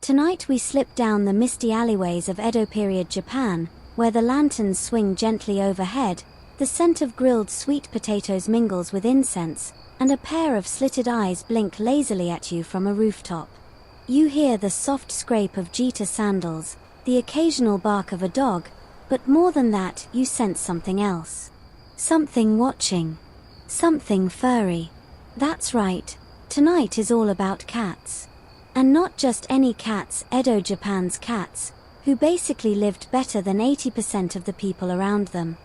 Tonight we slip down the misty alleyways of Edo period Japan, where the lanterns swing gently overhead, the scent of grilled sweet potatoes mingles with incense, and a pair of slitted eyes blink lazily at you from a rooftop. You hear the soft scrape of Jita sandals, the occasional bark of a dog, but more than that, you sense something else. Something watching. Something furry. That's right, tonight is all about cats. And not just any cats, Edo Japan's cats, who basically lived better than 80% of the people around them.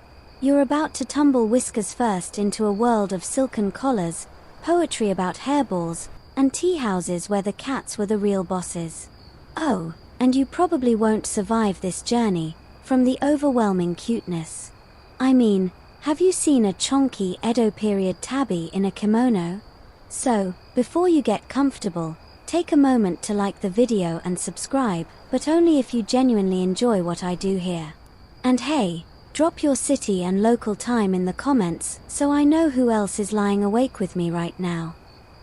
You're about to tumble whiskers first into a world of silken collars, poetry about hairballs, and tea houses where the cats were the real bosses. Oh, and you probably won't survive this journey, from the overwhelming cuteness. I mean, have you seen a chonky Edo period tabby in a kimono? So, before you get comfortable, take a moment to like the video and subscribe, but only if you genuinely enjoy what I do here. And hey, drop your city and local time in the comments so I know who else is lying awake with me right now.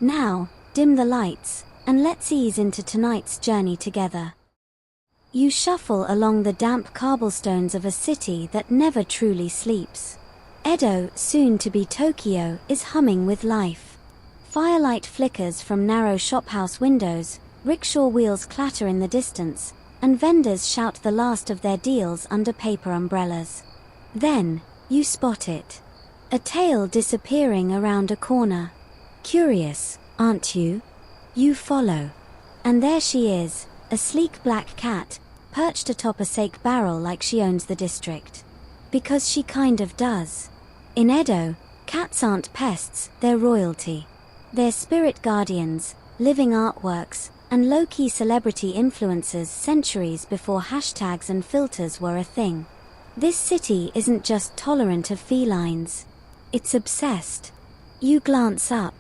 Now, dim the lights, and let's ease into tonight's journey together. You shuffle along the damp cobblestones of a city that never truly sleeps. Edo, soon to be Tokyo, is humming with life. Firelight flickers from narrow shophouse windows, rickshaw wheels clatter in the distance, and vendors shout the last of their deals under paper umbrellas. Then, you spot it. A tail disappearing around a corner. Curious, aren't you? You follow. And there she is, a sleek black cat, perched atop a sake barrel like she owns the district. Because she kind of does. In Edo, cats aren't pests, they're royalty. They're spirit guardians, living artworks, and low-key celebrity influencers centuries before hashtags and filters were a thing. This city isn't just tolerant of felines. It's obsessed. You glance up.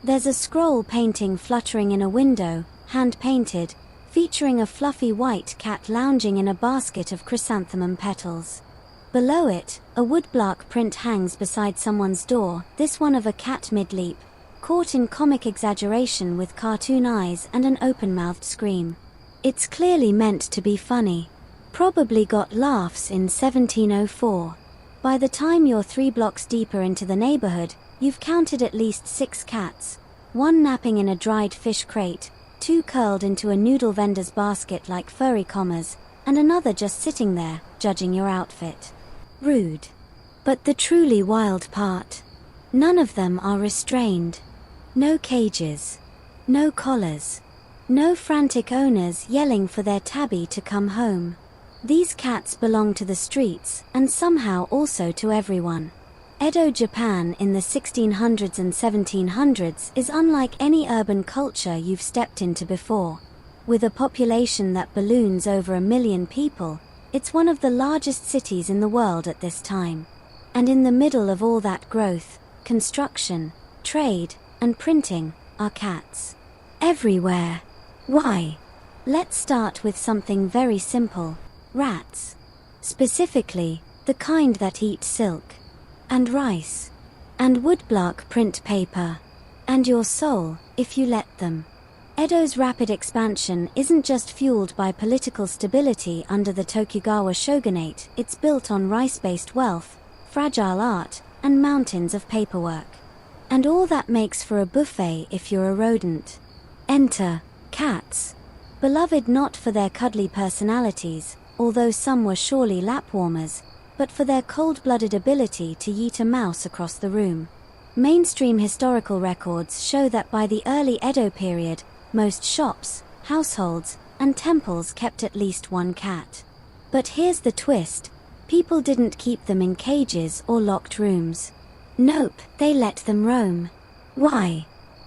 There's a scroll painting fluttering in a window, hand-painted, featuring a fluffy white cat lounging in a basket of chrysanthemum petals. Below it, a woodblock print hangs beside someone's door, this one of a cat mid-leap, caught in comic exaggeration with cartoon eyes and an open-mouthed scream. It's clearly meant to be funny. Probably got laughs in 1704. By the time you're 3 blocks deeper into the neighborhood, you've counted at least 6 cats, one napping in a dried fish crate, 2 curled into a noodle vendor's basket like furry commas, and another just sitting there, judging your outfit. Rude. But the truly wild part. None of them are restrained. No cages. No collars. No frantic owners yelling for their tabby to come home. These cats belong to the streets, and somehow also to everyone. Edo Japan in the 1600s and 1700s is unlike any urban culture you've stepped into before. With a population that balloons over 1 million people, it's one of the largest cities in the world at this time. And in the middle of all that growth, construction, trade, and printing, are cats. Everywhere. Why? Let's start with something very simple. Rats. Specifically, the kind that eat silk. And rice. And woodblock print paper. And your soul, if you let them. Edo's rapid expansion isn't just fueled by political stability under the Tokugawa shogunate, it's built on rice-based wealth, fragile art, and mountains of paperwork. And all that makes for a buffet if you're a rodent. Enter cats. Beloved not for their cuddly personalities, although some were surely lap-warmers, but for their cold-blooded ability to yeet a mouse across the room. Mainstream historical records show that by the early Edo period, most shops, households, and temples kept at least 1 cat. But here's the twist. People didn't keep them in cages or locked rooms. Nope, they let them roam. Why?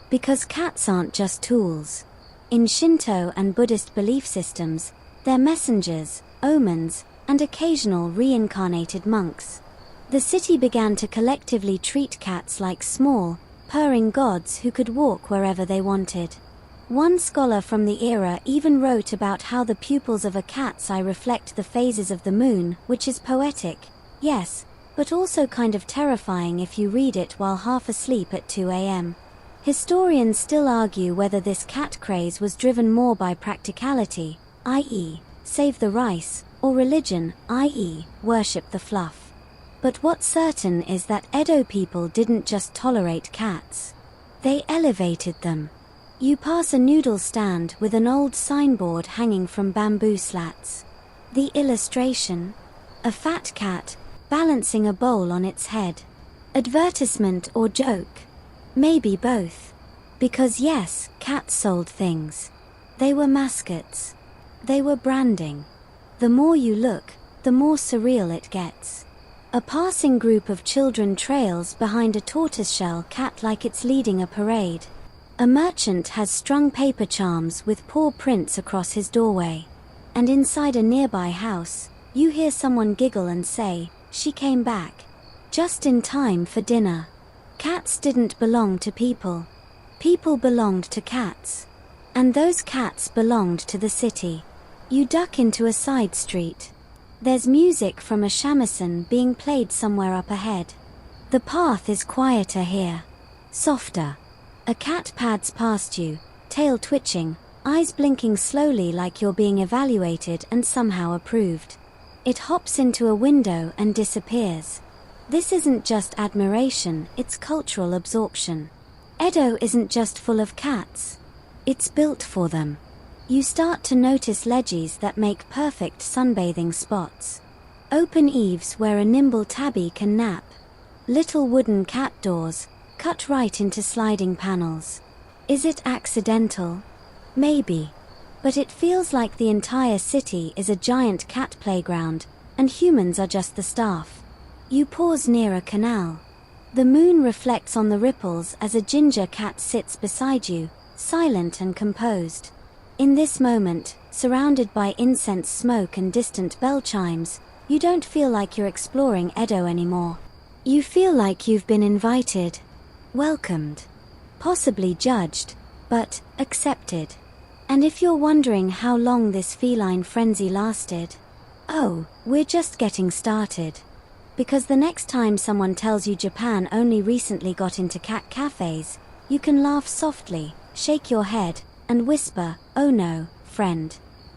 Because cats aren't just tools. In Shinto and Buddhist belief systems, they're messengers, omens, and occasional reincarnated monks. The city began to collectively treat cats like small, purring gods who could walk wherever they wanted. One scholar from the era even wrote about how the pupils of a cat's eye reflect the phases of the moon, which is poetic, yes, but also kind of terrifying if you read it while half asleep at 2 a.m. Historians still argue whether this cat craze was driven more by practicality, i.e., save the rice, or religion, i.e., worship the fluff. But what's certain is that Edo people didn't just tolerate cats. They elevated them. You pass a noodle stand with an old signboard hanging from bamboo slats. The illustration? A fat cat, balancing a bowl on its head. Advertisement or joke? Maybe both. Because yes, cats sold things. They were mascots. They were branding. The more you look, the more surreal it gets. A passing group of children trails behind a tortoiseshell cat like it's leading a parade. A merchant has strung paper charms with paw prints across his doorway. And inside a nearby house, you hear someone giggle and say, "She came back. Just in time for dinner." Cats didn't belong to people. People belonged to cats. And those cats belonged to the city. You duck into a side street. There's music from a shamisen being played somewhere up ahead. The path is quieter here. Softer. A cat pads past you, tail twitching, eyes blinking slowly like you're being evaluated and somehow approved. It hops into a window and disappears. This isn't just admiration, it's cultural absorption. Edo isn't just full of cats. It's built for them. You start to notice ledges that make perfect sunbathing spots. Open eaves where a nimble tabby can nap. Little wooden cat doors, cut right into sliding panels. Is it accidental? Maybe. But it feels like the entire city is a giant cat playground, and humans are just the staff. You pause near a canal. The moon reflects on the ripples as a ginger cat sits beside you, silent and composed. In this moment, surrounded by incense smoke and distant bell chimes, you don't feel like you're exploring Edo anymore. You feel like you've been invited, welcomed, possibly judged, but accepted. And if you're wondering how long this feline frenzy lasted, oh, we're just getting started. Because the next time someone tells you Japan only recently got into cat cafes, you can laugh softly, shake your head, and whisper, "Oh no, friend.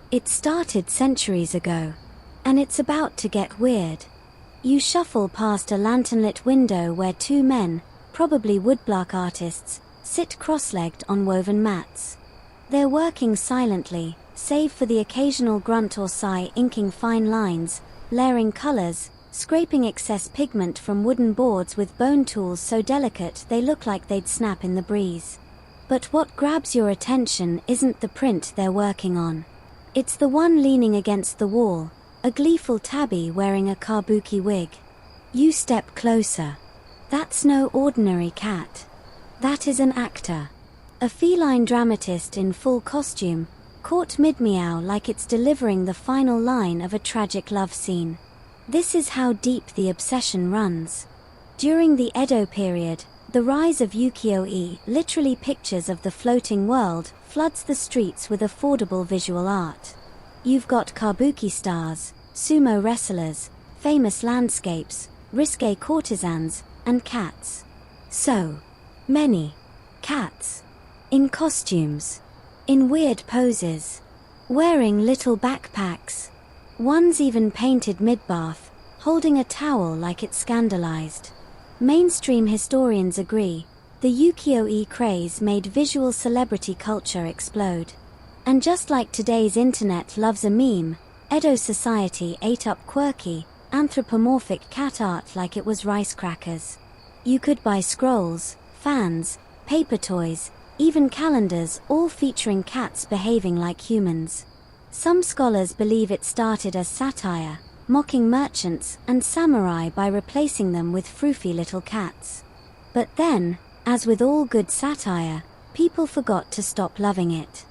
It started centuries ago. And it's about to get weird." You shuffle past a lantern-lit window where two men, probably woodblock artists, sit cross-legged on woven mats. They're working silently, save for the occasional grunt or sigh, inking fine lines, layering colors, scraping excess pigment from wooden boards with bone tools so delicate they look like they'd snap in the breeze. But what grabs your attention isn't the print they're working on. It's the one leaning against the wall, a gleeful tabby wearing a kabuki wig. You step closer. That's no ordinary cat. That is an actor. A feline dramatist in full costume, caught mid-meow like it's delivering the final line of a tragic love scene. This is how deep the obsession runs. During the Edo period, the rise of ukiyo-e, literally pictures of the floating world, floods the streets with affordable visual art. You've got kabuki stars, sumo wrestlers, famous landscapes, risque courtesans, and cats. So many cats. In costumes. In weird poses. Wearing little backpacks. One's even painted mid-bath, holding a towel like it's scandalized. Mainstream historians agree, the ukiyo-e craze made visual celebrity culture explode. And just like today's internet loves a meme, Edo society ate up quirky, anthropomorphic cat art like it was rice crackers. You could buy scrolls, fans, paper toys, even calendars, all featuring cats behaving like humans. Some scholars believe it started as satire, mocking merchants and samurai by replacing them with froofy little cats. But then, as with all good satire, people forgot to stop loving it.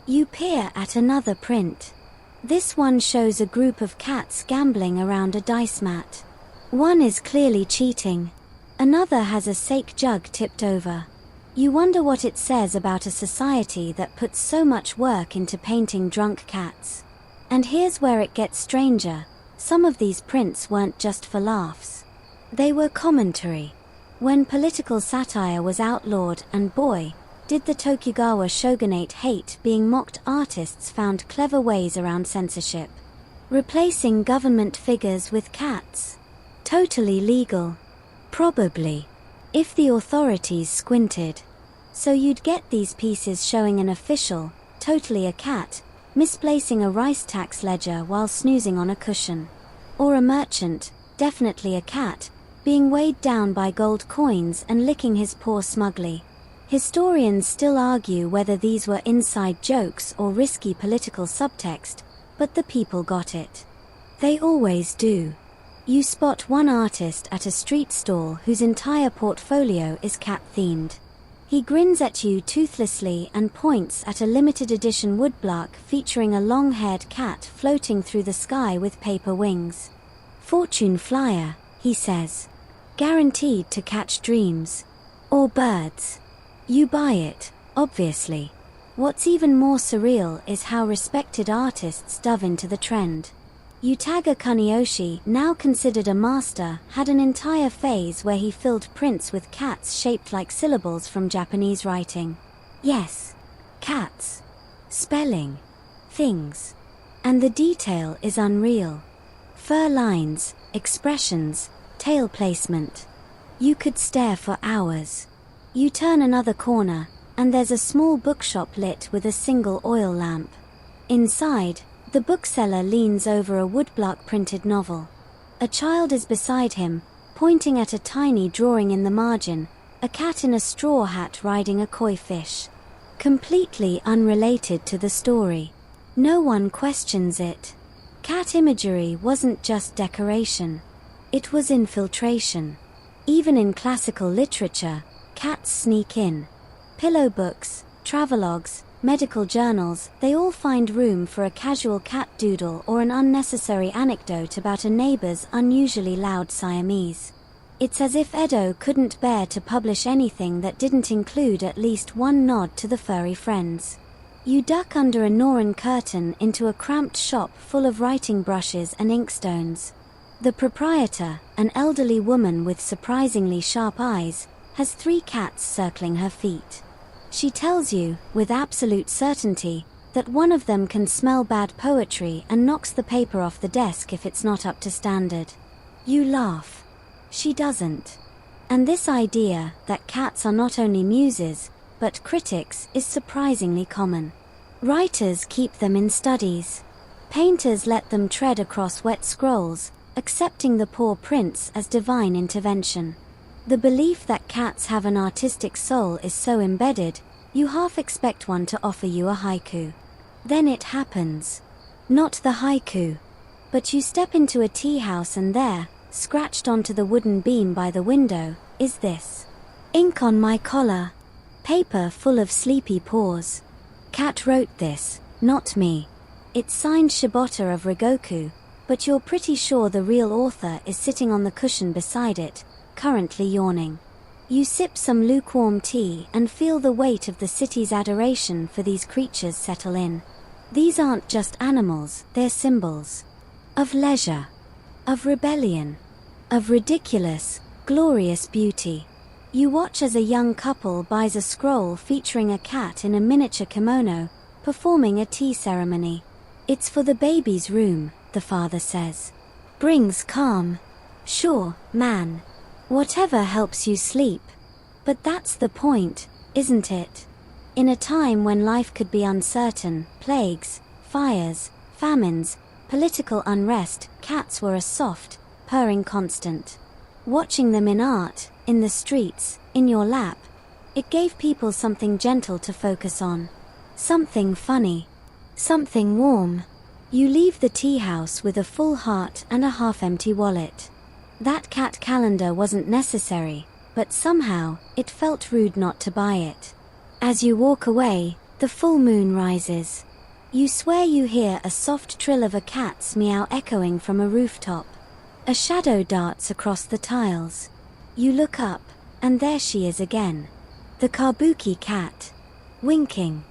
You peer at another print. This one shows a group of cats gambling around a dice mat. One is clearly cheating. Another has a sake jug tipped over. You wonder what it says about a society that puts so much work into painting drunk cats. And here's where it gets stranger. Some of these prints weren't just for laughs. They were commentary. When political satire was outlawed, and boy, did the Tokugawa shogunate hate being mocked, artists found clever ways around censorship. Replacing government figures with cats. Totally legal. Probably. If the authorities squinted. So you'd get these pieces showing an official, totally a cat, misplacing a rice tax ledger while snoozing on a cushion. Or a merchant, definitely a cat, being weighed down by gold coins and licking his paw smugly. Historians still argue whether these were inside jokes or risky political subtext, but the people got it. They always do. You spot one artist at a street stall whose entire portfolio is cat-themed. He grins at you toothlessly and points at a limited edition woodblock featuring a long-haired cat floating through the sky with paper wings. Fortune flyer, he says. Guaranteed to catch dreams. Or birds. You buy it, obviously. What's even more surreal is how respected artists dove into the trend. Yutaga Kuniyoshi, now considered a master, had an entire phase where he filled prints with cats shaped like syllables from Japanese writing. Yes. Cats. Spelling. Things. And the detail is unreal. Fur lines, expressions, tail placement. You could stare for hours. You turn another corner, and there's a small bookshop lit with a single oil lamp. Inside, the bookseller leans over a woodblock printed novel. A child is beside him, pointing at a tiny drawing in the margin, a cat in a straw hat riding a koi fish. Completely unrelated to the story. No one questions it. Cat imagery wasn't just decoration. It was infiltration. Even in classical literature, cats sneak in. Pillow books, travelogues, medical journals, they all find room for a casual cat doodle or an unnecessary anecdote about a neighbor's unusually loud Siamese. It's as if Edo couldn't bear to publish anything that didn't include at least one nod to the furry friends. You duck under a Norin curtain into a cramped shop full of writing brushes and inkstones. The proprietor, an elderly woman with surprisingly sharp eyes, has 3 cats circling her feet. She tells you, with absolute certainty, that one of them can smell bad poetry and knocks the paper off the desk if it's not up to standard. You laugh. She doesn't. And this idea that cats are not only muses, but critics, is surprisingly common. Writers keep them in studies. Painters let them tread across wet scrolls, accepting the poor prints as divine intervention. The belief that cats have an artistic soul is so embedded, you half expect one to offer you a haiku. Then it happens. Not the haiku. But you step into a tea house and there, scratched onto the wooden beam by the window, is this. Ink on my collar. Paper full of sleepy paws. Cat wrote this, not me. It's signed Shibata of Rigoku, but you're pretty sure the real author is sitting on the cushion beside it, currently yawning. You sip some lukewarm tea and feel the weight of the city's adoration for these creatures settle in. These aren't just animals, they're symbols. Of leisure. Of rebellion. Of ridiculous, glorious beauty. You watch as a young couple buys a scroll featuring a cat in a miniature kimono, performing a tea ceremony. It's for the baby's room, the father says. Brings calm. Sure, man. Whatever helps you sleep. But that's the point, isn't it? In a time when life could be uncertain, plagues, fires, famines, political unrest, cats were a soft, purring constant. Watching them in art, in the streets, in your lap, it gave people something gentle to focus on. Something funny. Something warm. You leave the tea house with a full heart and a half-empty wallet. That cat calendar wasn't necessary, but somehow, it felt rude not to buy it. As you walk away, the full moon rises. You swear you hear a soft trill of a cat's meow echoing from a rooftop. A shadow darts across the tiles. You look up, and there she is again. The kabuki cat. Winking.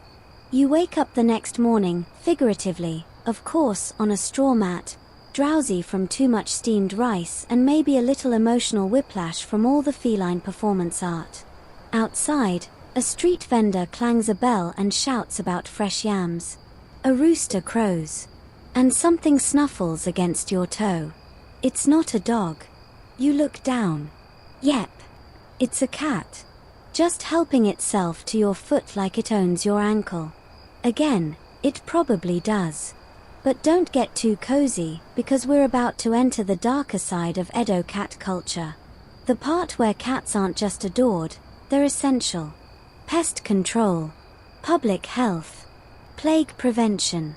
You wake up the next morning, figuratively, of course, on a straw mat, drowsy from too much steamed rice and maybe a little emotional whiplash from all the feline performance art. Outside, a street vendor clangs a bell and shouts about fresh yams. A rooster crows. And something snuffles against your toe. It's not a dog. You look down. Yep. It's a cat. Just helping itself to your foot like it owns your ankle. Again, it probably does. But don't get too cozy, because we're about to enter the darker side of Edo cat culture. The part where cats aren't just adored, they're essential. Pest control. Public health. Plague prevention.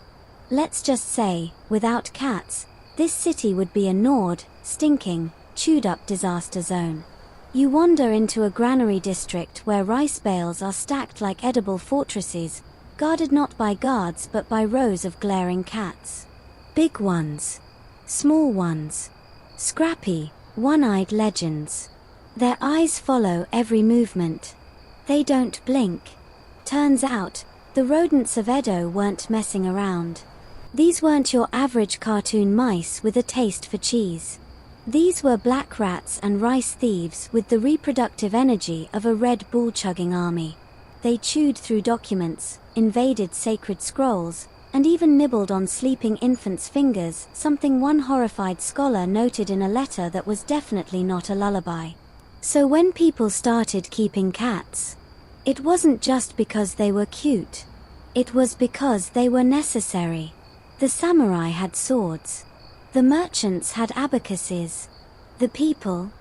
Let's just say, without cats, this city would be a gnawed, stinking, chewed-up disaster zone. You wander into a granary district where rice bales are stacked like edible fortresses, guarded not by guards but by rows of glaring cats. Big ones. Small ones. Scrappy, one-eyed legends. Their eyes follow every movement. They don't blink. Turns out, the rodents of Edo weren't messing around. These weren't your average cartoon mice with a taste for cheese. These were black rats and rice thieves with the reproductive energy of a Red Bull-chugging army. They chewed through documents, invaded sacred scrolls, and even nibbled on sleeping infants' fingers, something one horrified scholar noted in a letter that was definitely not a lullaby. So when people started keeping cats, it wasn't just because they were cute. It was because they were necessary. The samurai had swords. The merchants had abacuses. The people,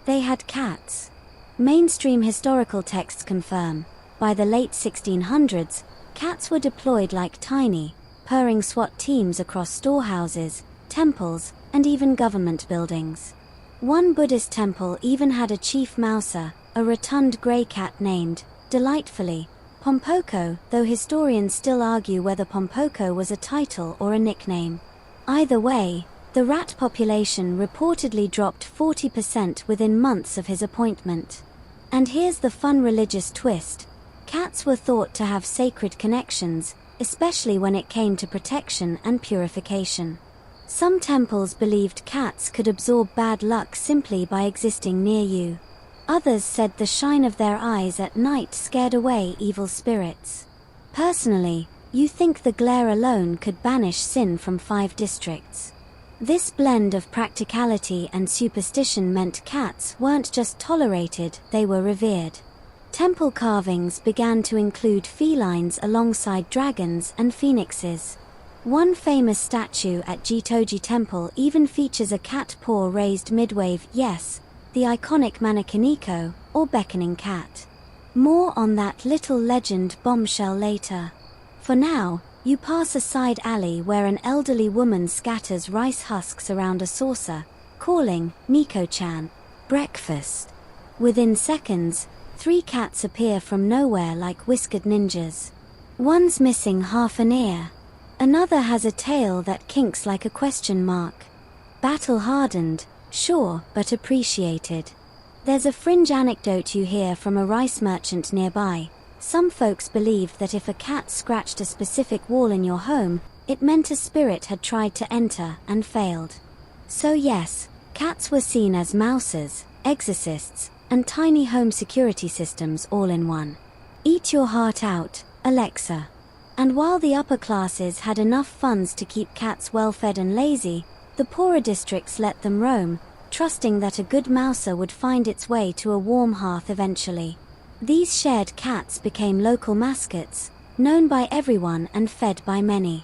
they had cats. Mainstream historical texts confirm, by the late 1600s, cats were deployed like tiny, purring SWAT teams across storehouses, temples, and even government buildings. One Buddhist temple even had a chief mouser, a rotund grey cat named, delightfully, Pompoko, though historians still argue whether Pompoko was a title or a nickname. Either way, the rat population reportedly dropped 40% within months of his appointment. And here's the fun religious twist. Cats were thought to have sacred connections, especially when it came to protection and purification. Some temples believed cats could absorb bad luck simply by existing near you. Others said the shine of their eyes at night scared away evil spirits. Personally, you think the glare alone could banish sin from 5 districts. This blend of practicality and superstition meant cats weren't just tolerated, they were revered. Temple carvings began to include felines alongside dragons and phoenixes. One famous statue at Jitoji Temple even features a cat paw raised midwave, yes, the iconic Manakiniko, or beckoning cat. More on that little legend bombshell later. For now, you pass a side alley where an elderly woman scatters rice husks around a saucer, calling, Miko-chan, breakfast. Within seconds, 3 cats appear from nowhere like whiskered ninjas. One's missing half an ear. Another has a tail that kinks like a question mark. Battle-hardened, sure, but appreciated. There's a fringe anecdote you hear from a rice merchant nearby. Some folks believed that if a cat scratched a specific wall in your home, it meant a spirit had tried to enter and failed. So yes, cats were seen as mousers, exorcists, and tiny home security systems all in one. Eat your heart out, Alexa. And while the upper classes had enough funds to keep cats well-fed and lazy, the poorer districts let them roam, trusting that a good mouser would find its way to a warm hearth eventually. These shared cats became local mascots, known by everyone and fed by many.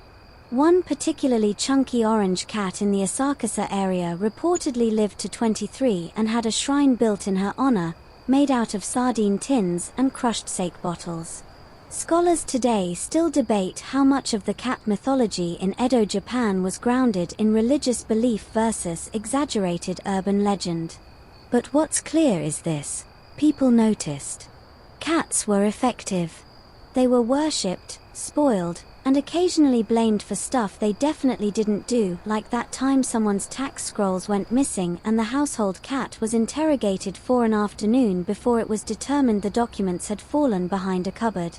One particularly chunky orange cat in the Asakasa area reportedly lived to 23 and had a shrine built in her honor, made out of sardine tins and crushed sake bottles. Scholars today still debate how much of the cat mythology in Edo, Japan was grounded in religious belief versus exaggerated urban legend. But what's clear is this: people noticed. Cats were effective. They were worshipped, spoiled, and occasionally blamed for stuff they definitely didn't do, like that time someone's tax scrolls went missing and the household cat was interrogated for an afternoon before it was determined the documents had fallen behind a cupboard.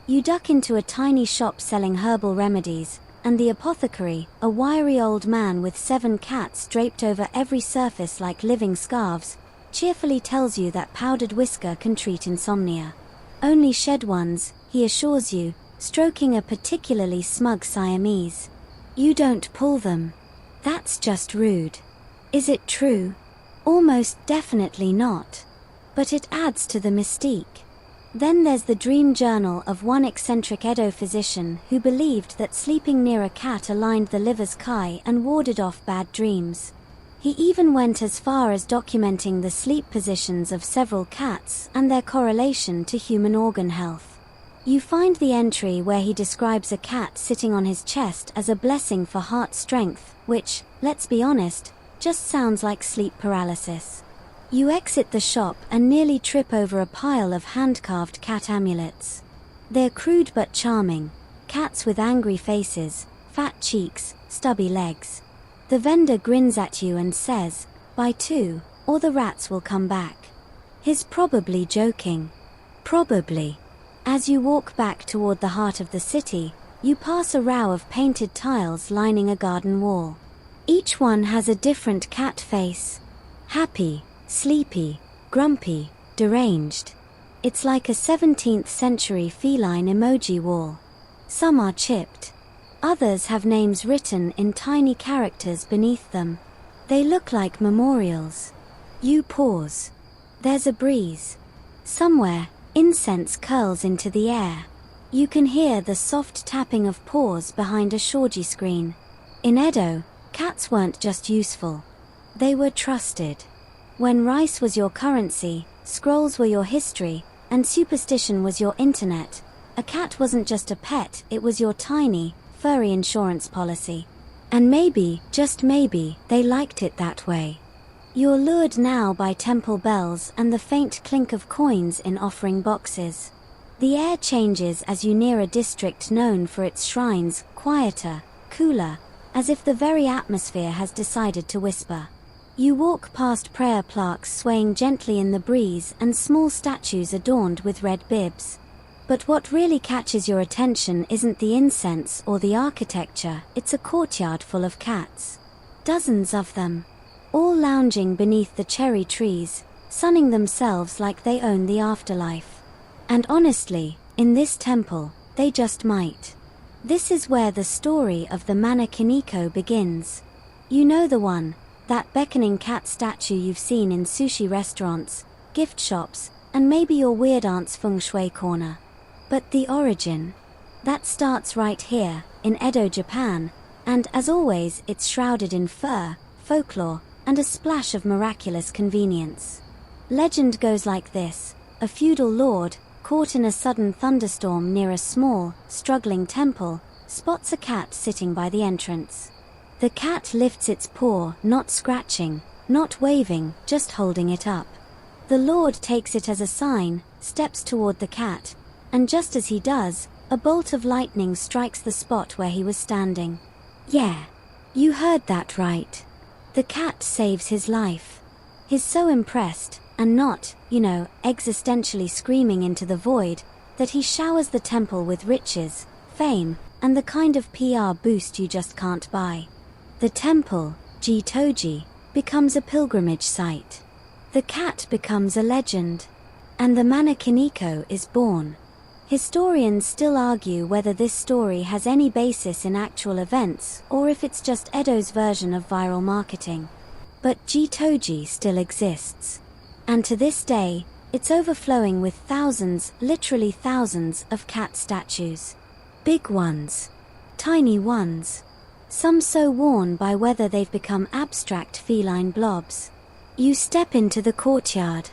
You duck into a tiny shop selling herbal remedies, and the apothecary, a wiry old man with 7 cats draped over every surface like living scarves, cheerfully tells you that powdered whisker can treat insomnia. Only shed ones, he assures you, stroking a particularly smug Siamese. You don't pull them. That's just rude. Is it true? Almost definitely not. But it adds to the mystique. Then there's the dream journal of one eccentric Edo physician who believed that sleeping near a cat aligned the liver's chi and warded off bad dreams. He even went as far as documenting the sleep positions of several cats and their correlation to human organ health. You find the entry where he describes a cat sitting on his chest as a blessing for heart strength, which, let's be honest, just sounds like sleep paralysis. You exit the shop and nearly trip over a pile of hand-carved cat amulets. They're crude but charming, cats with angry faces, fat cheeks, stubby legs. The vendor grins at you and says, "Buy 2, or the rats will come back." He's probably joking. Probably. As you walk back toward the heart of the city, you pass a row of painted tiles lining a garden wall. Each one has a different cat face. Happy, sleepy, grumpy, deranged. It's like a 17th century feline emoji wall. Some are chipped. Others have names written in tiny characters beneath them. They look like memorials. You pause. There's a breeze. Somewhere, incense curls into the air. You can hear the soft tapping of paws behind a shoji screen. In Edo, cats weren't just useful. They were trusted. When rice was your currency, scrolls were your history, and superstition was your internet, a cat wasn't just a pet, it was your tiny, furry insurance policy. And maybe, just maybe, they liked it that way. You're lured now by temple bells and the faint clink of coins in offering boxes. The air changes as you near a district known for its shrines, quieter, cooler, as if the very atmosphere has decided to whisper. You walk past prayer plaques swaying gently in the breeze and small statues adorned with red bibs. But what really catches your attention isn't the incense or the architecture, it's a courtyard full of cats. Dozens of them. All lounging beneath the cherry trees, sunning themselves like they own the afterlife. And honestly, in this temple, they just might. This is where the story of the Mana Kiniko begins. You know the one, that beckoning cat statue you've seen in sushi restaurants, gift shops, and maybe your weird aunt's feng shui corner. But the origin? That starts right here, in Edo, Japan, and as always it's shrouded in fur, folklore, and a splash of miraculous convenience. Legend goes like this: a feudal lord, caught in a sudden thunderstorm near a small, struggling temple, spots a cat sitting by the entrance. The cat lifts its paw, not scratching, not waving, just holding it up. The lord takes it as a sign, steps toward the cat, and just as he does, a bolt of lightning strikes the spot where he was standing. Yeah, you heard that right. The cat saves his life. He's so impressed, and not, existentially screaming into the void, that he showers the temple with riches, fame, and the kind of PR boost you just can't buy. The temple, Jitoji, becomes a pilgrimage site. The cat becomes a legend. And the Mana Kiniko is born. Historians still argue whether this story has any basis in actual events or if it's just Edo's version of viral marketing. But Jitoji still exists. And to this day, it's overflowing with thousands, literally thousands, of cat statues. Big ones. Tiny ones. Some so worn by weather they've become abstract feline blobs. You step into the courtyard.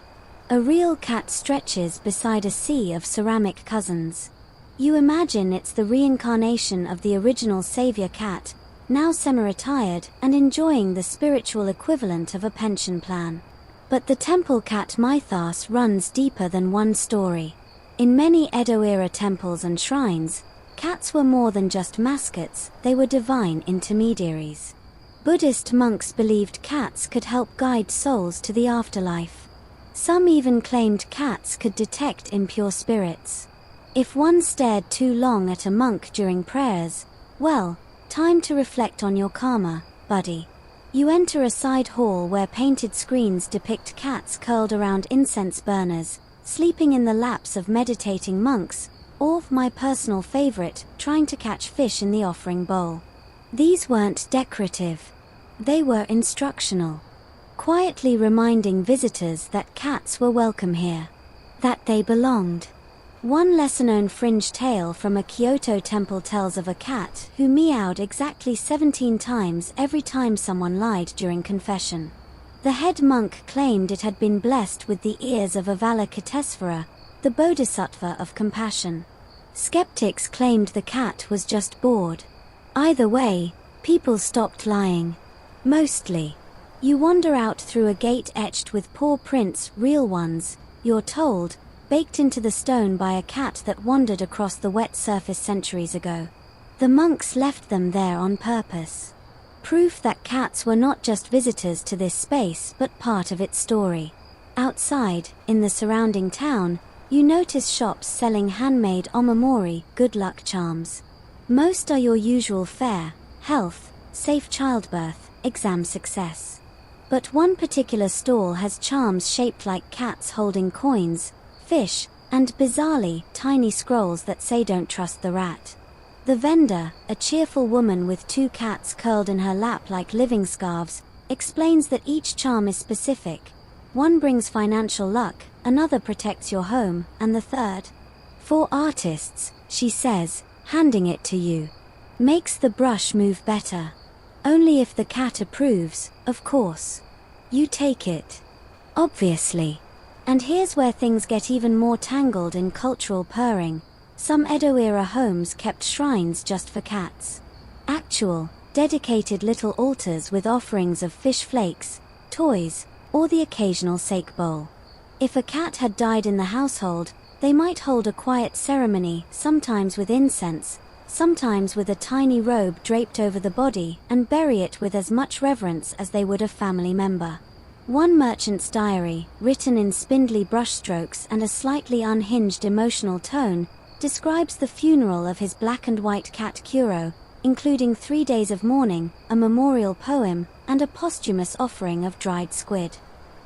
A real cat stretches beside a sea of ceramic cousins. You imagine it's the reincarnation of the original savior cat, now semi-retired and enjoying the spiritual equivalent of a pension plan. But the temple cat mythos runs deeper than one story. In many Edo-era temples and shrines, cats were more than just mascots, they were divine intermediaries. Buddhist monks believed cats could help guide souls to the afterlife. Some even claimed cats could detect impure spirits. If one stared too long at a monk during prayers, well, Time to reflect on your karma, buddy. You enter a side hall where painted screens depict cats curled around incense burners, sleeping in the laps of meditating monks, or, my personal favorite, trying to catch fish in the offering bowl. These weren't decorative. They were instructional, quietly reminding visitors that cats were welcome here, that they belonged. One lesser-known fringe tale from a Kyoto temple tells of a cat who meowed exactly 17 times every time someone lied during confession. The head monk claimed it had been blessed with the ears of Avalokitesvara, the bodhisattva of compassion. Skeptics claimed the cat was just bored. Either way, people stopped lying. Mostly. You wander out through a gate etched with paw prints, real ones, you're told, baked into the stone by a cat that wandered across the wet surface centuries ago. The monks left them there on purpose. Proof that cats were not just visitors to this space but part of its story. Outside, in the surrounding town, you notice shops selling handmade omamori, good luck charms. Most are your usual fare: health, safe childbirth, exam success. But one particular stall has charms shaped like cats holding coins, fish, and bizarrely, tiny scrolls that say don't trust the rat. The vendor, a cheerful woman with 2 cats curled in her lap like living scarves, explains that each charm is specific. One brings financial luck, another protects your home, and the third, for artists, she says, handing it to you, makes the brush move better. Only if the cat approves, of course. You take it. Obviously. And here's where things get even more tangled in cultural purring. Some Edo-era homes kept shrines just for cats. Actual, dedicated little altars with offerings of fish flakes, toys, or the occasional sake bowl. If a cat had died in the household, they might hold a quiet ceremony, sometimes with incense, sometimes with a tiny robe draped over the body, and bury it with as much reverence as they would a family member. One merchant's diary, written in spindly brushstrokes and a slightly unhinged emotional tone, describes the funeral of his black and white cat Kuro, including 3 days of mourning, a memorial poem, and a posthumous offering of dried squid.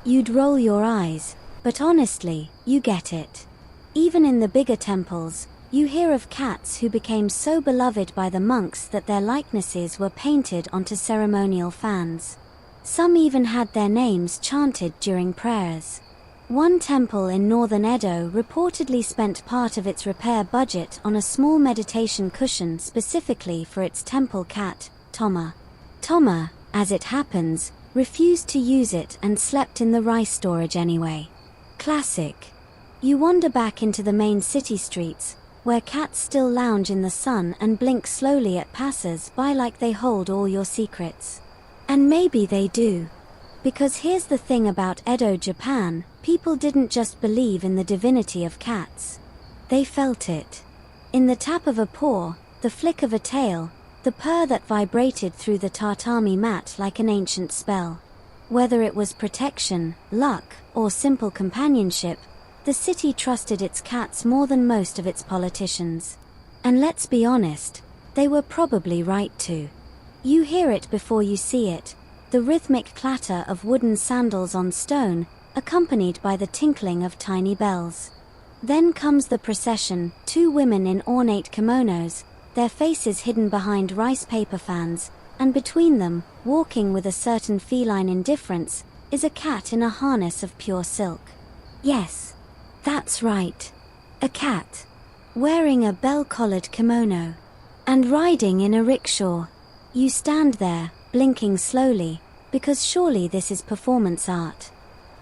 You'd roll your eyes, but honestly, you get it. Even in the bigger temples, you hear of cats who became so beloved by the monks that their likenesses were painted onto ceremonial fans. Some even had their names chanted during prayers. One temple in northern Edo reportedly spent part of its repair budget on a small meditation cushion specifically for its temple cat, Toma. Toma, as it happens, refused to use it and slept in the rice storage anyway. Classic. You wander back into the main city streets, where cats still lounge in the sun and blink slowly at passers-by like they hold all your secrets. And maybe they do. Because here's the thing about Edo, Japan, people didn't just believe in the divinity of cats. They felt it. In the tap of a paw, the flick of a tail, the purr that vibrated through the tatami mat like an ancient spell. Whether it was protection, luck, or simple companionship, the city trusted its cats more than most of its politicians. And let's be honest, they were probably right to. You hear it before you see it, the rhythmic clatter of wooden sandals on stone, accompanied by the tinkling of tiny bells. Then comes the procession, 2 women in ornate kimonos, their faces hidden behind rice paper fans, and between them, walking with a certain feline indifference, is a cat in a harness of pure silk. Yes, that's right. A cat. Wearing a bell-collared kimono. And riding in a rickshaw. You stand there, blinking slowly, because surely this is performance art.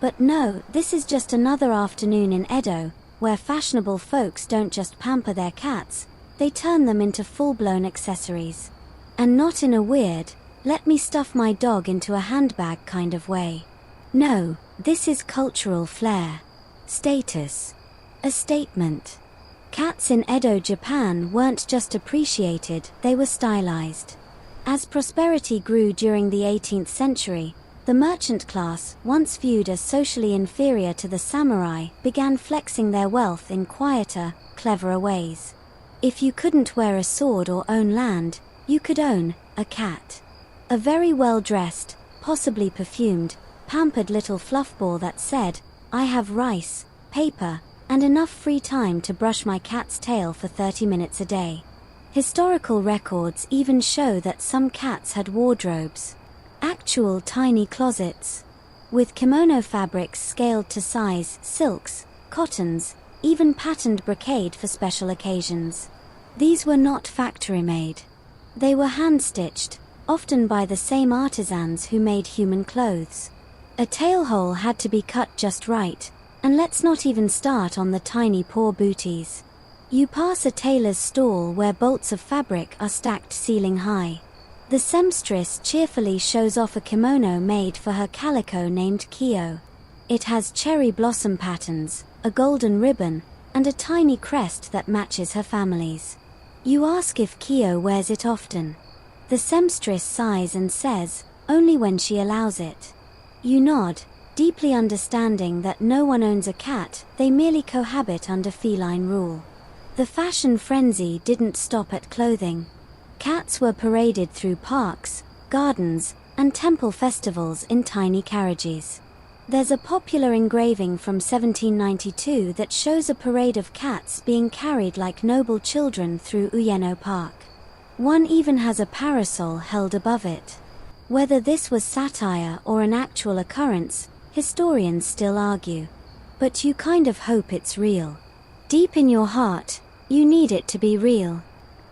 But no, this is just another afternoon in Edo, where fashionable folks don't just pamper their cats, they turn them into full-blown accessories. And not in a weird, let me stuff my dog into a handbag kind of way. No, this is cultural flair. Status. A statement. Cats in Edo, Japan weren't just appreciated, they were stylized. As prosperity grew during the 18th century, the merchant class, once viewed as socially inferior to the samurai, began flexing their wealth in quieter, cleverer ways. If you couldn't wear a sword or own land, You could own a cat. A very well-dressed, possibly perfumed, pampered little fluffball that said, "I have rice, paper, and enough free time to brush my cat's tail for 30 minutes a day." Historical records even show that some cats had wardrobes. Actual tiny closets. With kimono fabrics scaled to size, silks, cottons, even patterned brocade for special occasions. These were not factory-made. They were hand-stitched, often by the same artisans who made human clothes. A tail hole had to be cut just right, and let's not even start on the tiny paw booties. You pass a tailor's stall where bolts of fabric are stacked ceiling high. The seamstress cheerfully shows off a kimono made for her calico named Kyo. It has cherry blossom patterns, a golden ribbon, and a tiny crest that matches her family's. You ask if Kyo wears it often. The seamstress sighs and says, only when she allows it. You nod, deeply understanding that no one owns a cat, they merely cohabit under feline rule. The fashion frenzy didn't stop at clothing. Cats were paraded through parks, gardens, and temple festivals in tiny carriages. There's a popular engraving from 1792 that shows a parade of cats being carried like noble children through Ueno Park. One even has a parasol held above it. Whether this was satire or an actual occurrence, historians still argue. But you kind of hope it's real. Deep in your heart, you need it to be real.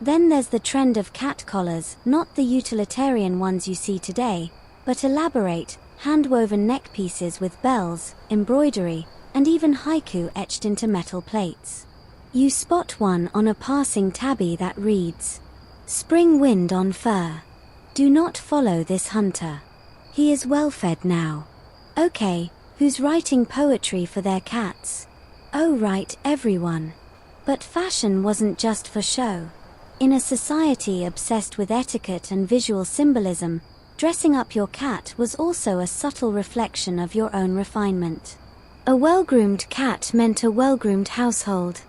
Then there's the trend of cat collars, not the utilitarian ones you see today, but elaborate, hand-woven neck pieces with bells, embroidery, and even haiku etched into metal plates. You spot one on a passing tabby that reads, "Spring wind on fur. Do not follow this hunter. He is well fed now." Okay, who's writing poetry for their cats? Oh right, everyone. But fashion wasn't just for show. In a society obsessed with etiquette and visual symbolism, dressing up your cat was also a subtle reflection of your own refinement. A well-groomed cat meant a well-groomed household.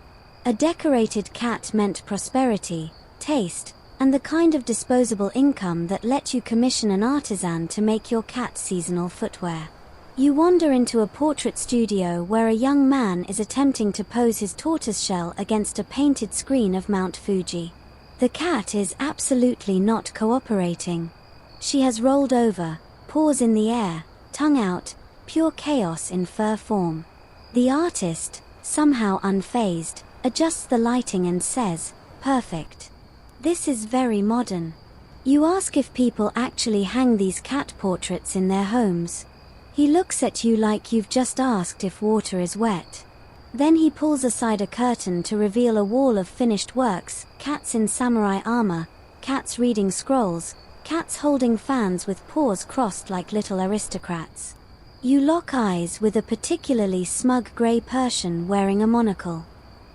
A decorated cat meant prosperity, taste, and the kind of disposable income that let you commission an artisan to make your cat seasonal footwear. You wander into a portrait studio where a young man is attempting to pose his tortoiseshell against a painted screen of Mount Fuji. The cat is absolutely not cooperating. She has rolled over, paws in the air, tongue out, pure chaos in fur form. The artist, somehow unfazed, adjusts the lighting and says, "Perfect." This is very modern. You ask if people actually hang these cat portraits in their homes. He looks at you like you've just asked if water is wet. Then he pulls aside a curtain to reveal a wall of finished works, cats in samurai armor, cats reading scrolls, cats holding fans with paws crossed like little aristocrats. You lock eyes with a particularly smug grey Persian wearing a monocle.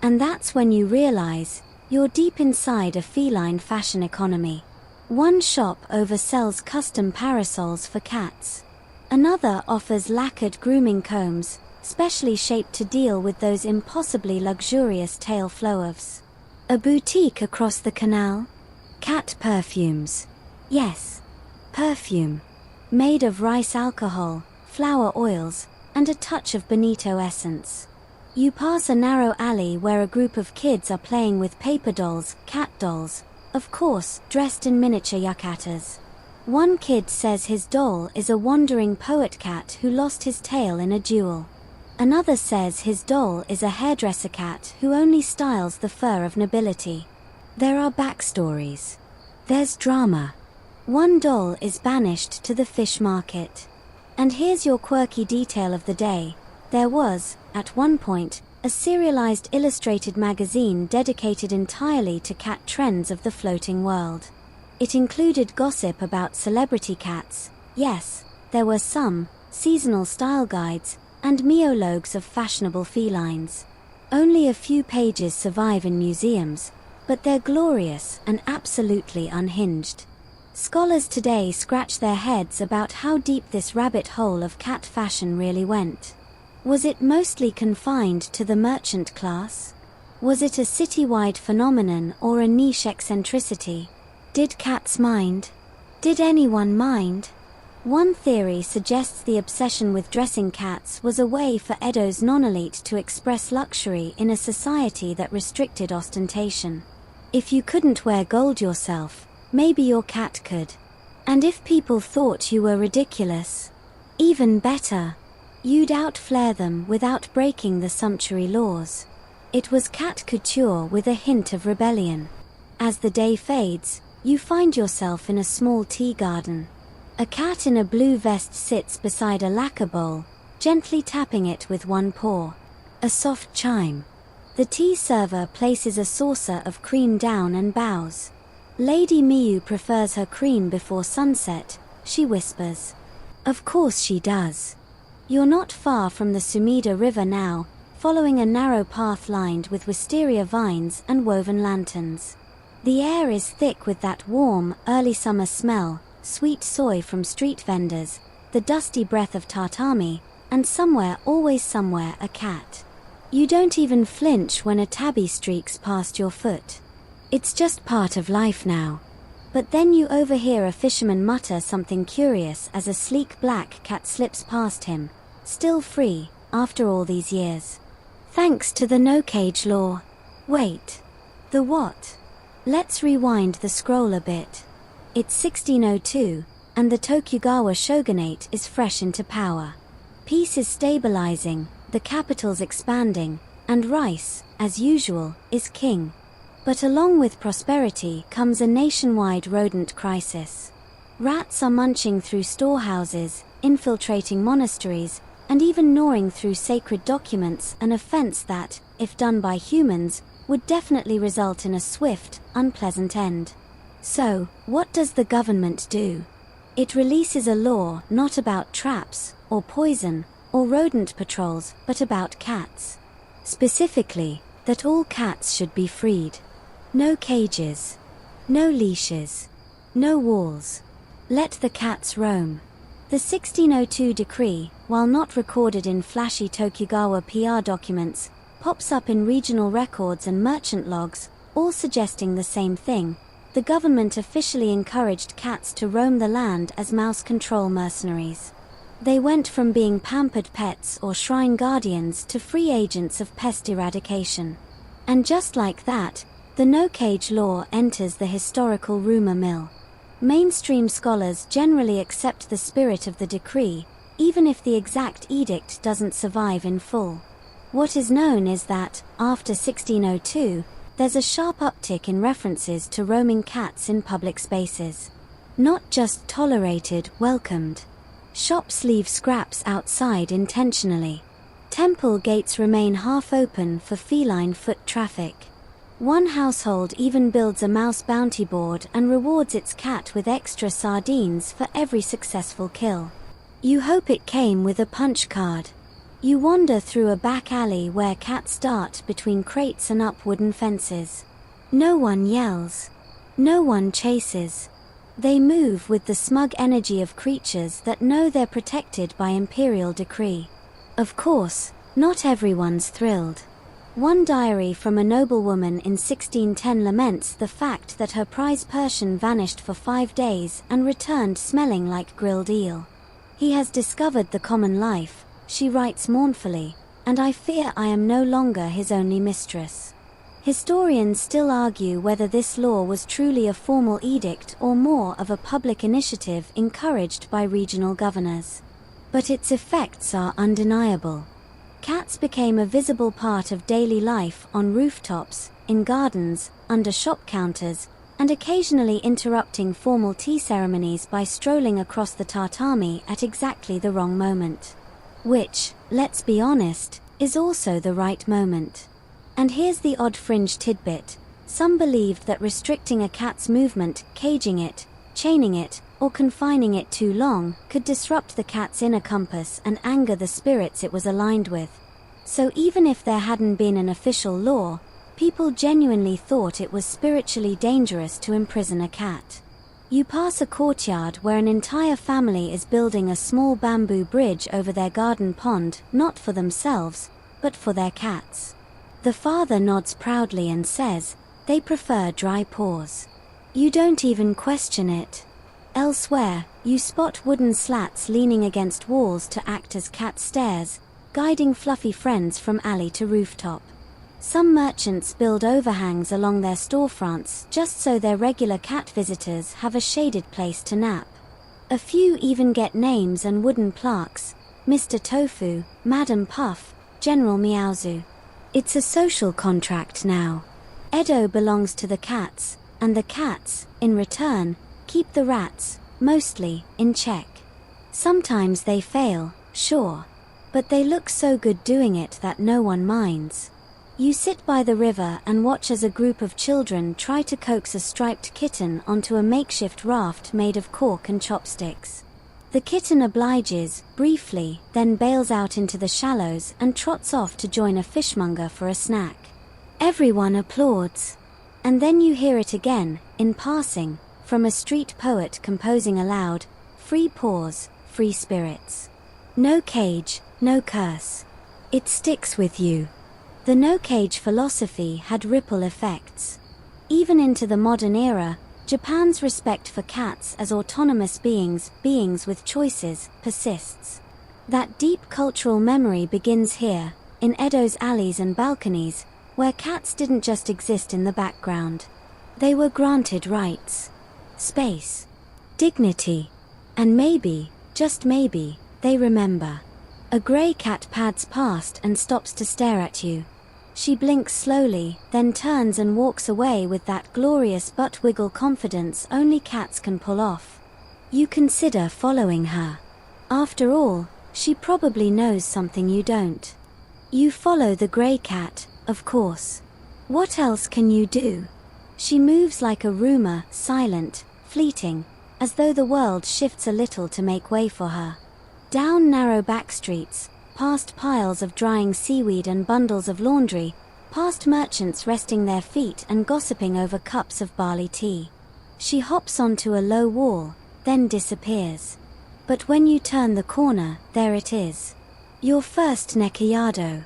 And that's when you realize, you're deep inside a feline fashion economy. One shop oversells custom parasols for cats. Another offers lacquered grooming combs, specially shaped to deal with those impossibly luxurious tail flow-offs. A boutique across the canal? Cat perfumes. Yes, perfume. Made of rice alcohol, flower oils, and a touch of bonito essence. You pass a narrow alley where a group of kids are playing with paper dolls, cat dolls, of course, dressed in miniature yukatas. One kid says his doll is a wandering poet cat who lost his tail in a duel. Another says his doll is a hairdresser cat who only styles the fur of nobility. There are backstories. There's drama. One doll is banished to the fish market. And here's your quirky detail of the day. There was, at one point, a serialized illustrated magazine dedicated entirely to cat trends of the floating world. It included gossip about celebrity cats, yes, there were some, seasonal style guides, and miologues of fashionable felines. Only a few pages survive in museums, but they're glorious and absolutely unhinged. Scholars today scratch their heads about how deep this rabbit hole of cat fashion really went. Was it mostly confined to the merchant class? Was it a citywide phenomenon or a niche eccentricity? Did cats mind? Did anyone mind? One theory suggests the obsession with dressing cats was a way for Edo's non-elite to express luxury in a society that restricted ostentation. If you couldn't wear gold yourself, maybe your cat could. And if people thought you were ridiculous, even better, you'd outflare them without breaking the sumptuary laws. It was cat couture with a hint of rebellion. As the day fades, you find yourself in a small tea garden. A cat in a blue vest sits beside a lacquer bowl, gently tapping it with one paw. A soft chime. The tea server places a saucer of cream down and bows. Lady Miyu prefers her cream before sunset, she whispers. Of course she does. You're not far from the Sumida River now, following a narrow path lined with wisteria vines and woven lanterns. The air is thick with that warm, early summer smell, sweet soy from street vendors, the dusty breath of tatami, and somewhere, always somewhere, a cat. You don't even flinch when a tabby streaks past your foot. It's just part of life now. But then you overhear a fisherman mutter something curious as a sleek black cat slips past him, still free, after all these years. Thanks to the no-cage law. Wait. The what? Let's rewind the scroll a bit. It's 1602, and the Tokugawa shogunate is fresh into power. Peace is stabilizing, the capital's expanding, and rice, as usual, is king. But along with prosperity comes a nationwide rodent crisis. Rats are munching through storehouses, infiltrating monasteries, and even gnawing through sacred documents, an offense that, if done by humans, would definitely result in a swift, unpleasant end. So, what does the government do? It releases a law not about traps, or poison, or rodent patrols, but about cats. Specifically, that all cats should be freed. No cages. No leashes. No walls. Let the cats roam. The 1602 decree, while not recorded in flashy Tokugawa PR documents, pops up in regional records and merchant logs, all suggesting the same thing. The government officially encouraged cats to roam the land as mouse control mercenaries. They went from being pampered pets or shrine guardians to free agents of pest eradication. And just like that, the no-cage law enters the historical rumor mill. Mainstream scholars generally accept the spirit of the decree, even if the exact edict doesn't survive in full. What is known is that, after 1602, there's a sharp uptick in references to roaming cats in public spaces. Not just tolerated, welcomed. Shops leave scraps outside intentionally. Temple gates remain half open for feline foot traffic. One household even builds a mouse bounty board and rewards its cat with extra sardines for every successful kill. You hope it came with a punch card. You wander through a back alley where cats dart between crates and up wooden fences. No one yells. No one chases. They move with the smug energy of creatures that know they're protected by imperial decree. Of course, not everyone's thrilled. One diary from a noblewoman in 1610 laments the fact that her prize Persian vanished for 5 days and returned smelling like grilled eel. He has discovered the common life, she writes mournfully, and I fear I am no longer his only mistress. Historians still argue whether this law was truly a formal edict or more of a public initiative encouraged by regional governors. But its effects are undeniable. Cats became a visible part of daily life on rooftops, in gardens, under shop counters, and occasionally interrupting formal tea ceremonies by strolling across the tatami at exactly the wrong moment. Which, let's be honest, is also the right moment. And here's the odd fringe tidbit. Some believed that restricting a cat's movement, caging it, chaining it, or confining it too long could disrupt the cat's inner compass and anger the spirits it was aligned with. So even if there hadn't been an official law, people genuinely thought it was spiritually dangerous to imprison a cat. You pass a courtyard where an entire family is building a small bamboo bridge over their garden pond, not for themselves, but for their cats. The father nods proudly and says, they prefer dry paws. You don't even question it. Elsewhere, you spot wooden slats leaning against walls to act as cat stairs, guiding fluffy friends from alley to rooftop. Some merchants build overhangs along their storefronts just so their regular cat visitors have a shaded place to nap. A few even get names and wooden plaques: Mr. Tofu, Madam Puff, General Meowzu. It's a social contract now. Edo belongs to the cats, and the cats, in return, keep the rats, mostly, in check. Sometimes they fail, sure. But they look so good doing it that no one minds. You sit by the river and watch as a group of children try to coax a striped kitten onto a makeshift raft made of cork and chopsticks. The kitten obliges, briefly, then bails out into the shallows and trots off to join a fishmonger for a snack. Everyone applauds. And then you hear it again, in passing, from a street poet composing aloud, "Free paws, free spirits. No cage, no curse. It sticks with you." The no-cage philosophy had ripple effects. Even into the modern era, Japan's respect for cats as autonomous beings with choices, persists. That deep cultural memory begins here, in Edo's alleys and balconies, where cats didn't just exist in the background. They were granted rights, space, dignity, and maybe, just maybe, they remember. A grey cat pads past and stops to stare at you. She blinks slowly, then turns and walks away with that glorious butt-wiggle confidence only cats can pull off. You consider following her. After all, she probably knows something you don't. You follow the grey cat, of course. What else can you do? She moves like a rumor, silent, fleeting, as though the world shifts a little to make way for her. Down narrow back streets, past piles of drying seaweed and bundles of laundry, past merchants resting their feet and gossiping over cups of barley tea. She hops onto a low wall, then disappears. But when you turn the corner, there it is. Your first Nekayado.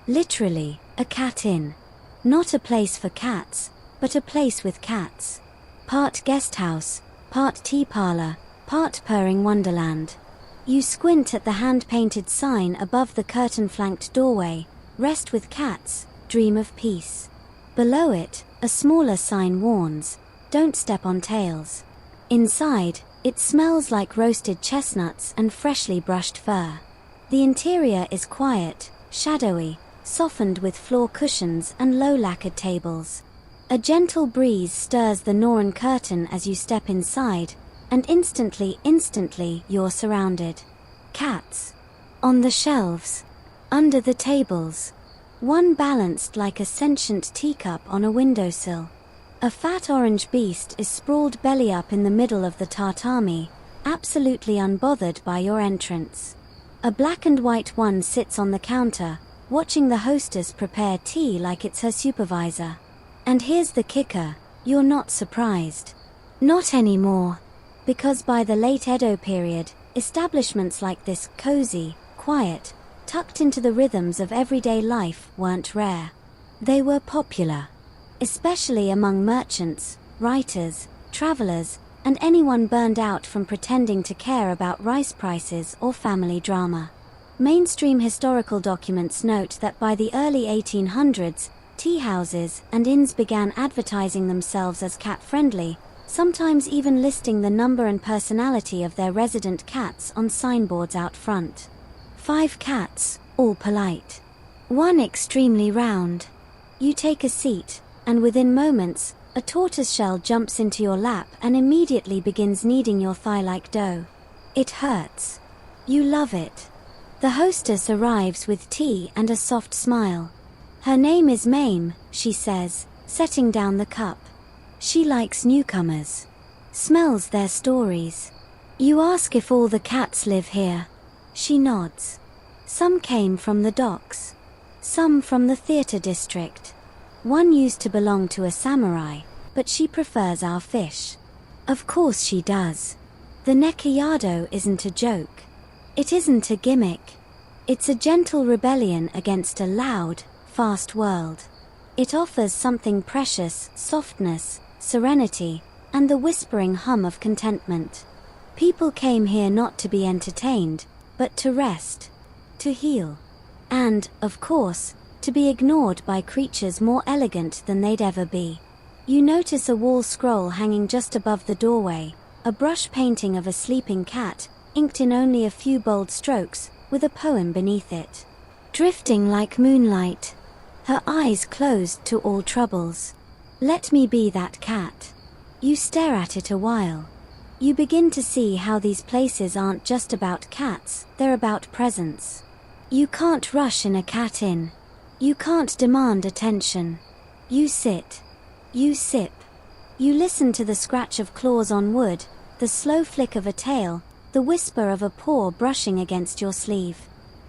Literally, a cat inn. Not a place for cats, but a place with cats. Part guest house, part tea parlor, part purring wonderland. You squint at the hand-painted sign above the curtain-flanked doorway, "Rest with cats, dream of peace." Below it, a smaller sign warns, "Don't step on tails." Inside, it smells like roasted chestnuts and freshly brushed fur. The interior is quiet, shadowy, softened with floor cushions and low-lacquered tables. A gentle breeze stirs the Norran curtain as you step inside, and instantly, you're surrounded. Cats. On the shelves. Under the tables. One balanced like a sentient teacup on a windowsill. A fat orange beast is sprawled belly up in the middle of the tatami, absolutely unbothered by your entrance. A black and white one sits on the counter, watching the hostess prepare tea like it's her supervisor. And here's the kicker, you're not surprised. Not anymore. Because by the late Edo period, establishments like this, cozy, quiet, tucked into the rhythms of everyday life, weren't rare. They were popular. Especially among merchants, writers, travelers, and anyone burned out from pretending to care about rice prices or family drama. Mainstream historical documents note that by the early 1800s, tea houses and inns began advertising themselves as cat-friendly, sometimes even listing the number and personality of their resident cats on signboards out front. 5 cats, all polite. One extremely round. You take a seat, and within moments, a tortoiseshell jumps into your lap and immediately begins kneading your thigh like dough. It hurts. You love it. The hostess arrives with tea and a soft smile. Her name is Mame, she says, setting down the cup. She likes newcomers. Smells their stories. You ask if all the cats live here. She nods. Some came from the docks. Some from the theater district. One used to belong to a samurai, but she prefers our fish. Of course she does. The Nekayado isn't a joke. It isn't a gimmick. It's a gentle rebellion against a loud, fast world. It offers something precious, softness, serenity, and the whispering hum of contentment. People came here not to be entertained, but to rest, to heal, and, of course, to be ignored by creatures more elegant than they'd ever be. You notice a wall scroll hanging just above the doorway, a brush painting of a sleeping cat, inked in only a few bold strokes, with a poem beneath it. Drifting like moonlight, her eyes closed to all troubles. Let me be that cat. You stare at it a while. You begin to see how these places aren't just about cats, they're about presence. You can't rush in a cat inn. You can't demand attention. You sit. You sip. You listen to the scratch of claws on wood, the slow flick of a tail, the whisper of a paw brushing against your sleeve.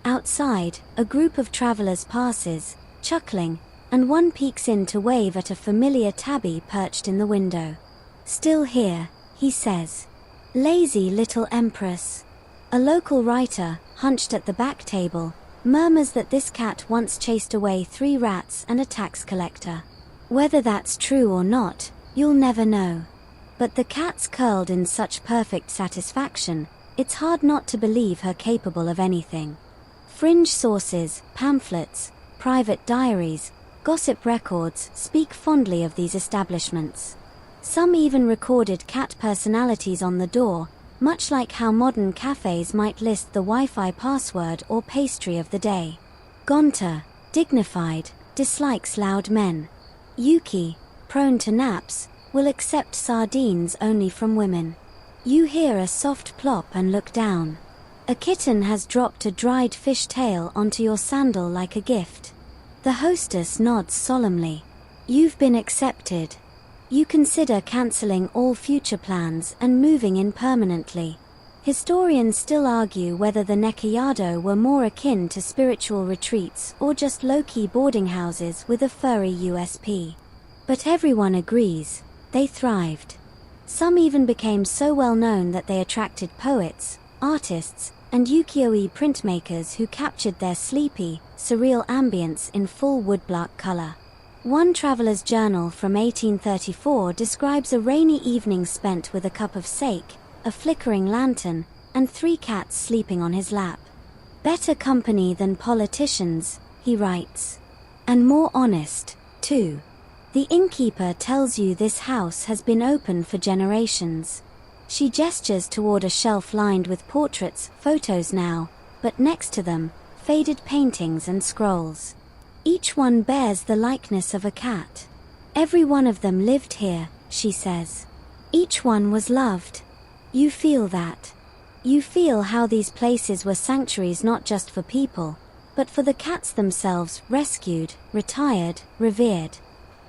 Outside, a group of travelers passes, chuckling, and one peeks in to wave at a familiar tabby perched in the window. Still here, he says. Lazy little empress. A local writer, hunched at the back table, murmurs that this cat once chased away 3 rats and a tax collector. Whether that's true or not, you'll never know. But the cat's curled in such perfect satisfaction, it's hard not to believe her capable of anything. Fringe sources, pamphlets, private diaries, gossip records speak fondly of these establishments. Some even recorded cat personalities on the door, much like how modern cafes might list the Wi-Fi password or pastry of the day. Gonta, dignified, dislikes loud men. Yuki, prone to naps, will accept sardines only from women. You hear a soft plop and look down. A kitten has dropped a dried fish tail onto your sandal like a gift. The hostess nods solemnly. You've been accepted. You consider cancelling all future plans and moving in permanently. Historians still argue whether the Nekayado were more akin to spiritual retreats or just low-key boarding houses with a furry USP. But everyone agrees, they thrived. Some even became so well known that they attracted poets, artists, and ukiyo-e printmakers who captured their sleepy, surreal ambience in full woodblock color. One traveler's journal from 1834 describes a rainy evening spent with a cup of sake, a flickering lantern, and 3 cats sleeping on his lap. Better company than politicians, he writes. And more honest, too. The innkeeper tells you this house has been open for generations. She gestures toward a shelf lined with portraits, photos now, but next to them, faded paintings and scrolls. Each one bears the likeness of a cat. Every one of them lived here, she says. Each one was loved. You feel that. You feel how these places were sanctuaries not just for people, but for the cats themselves, rescued, retired, revered.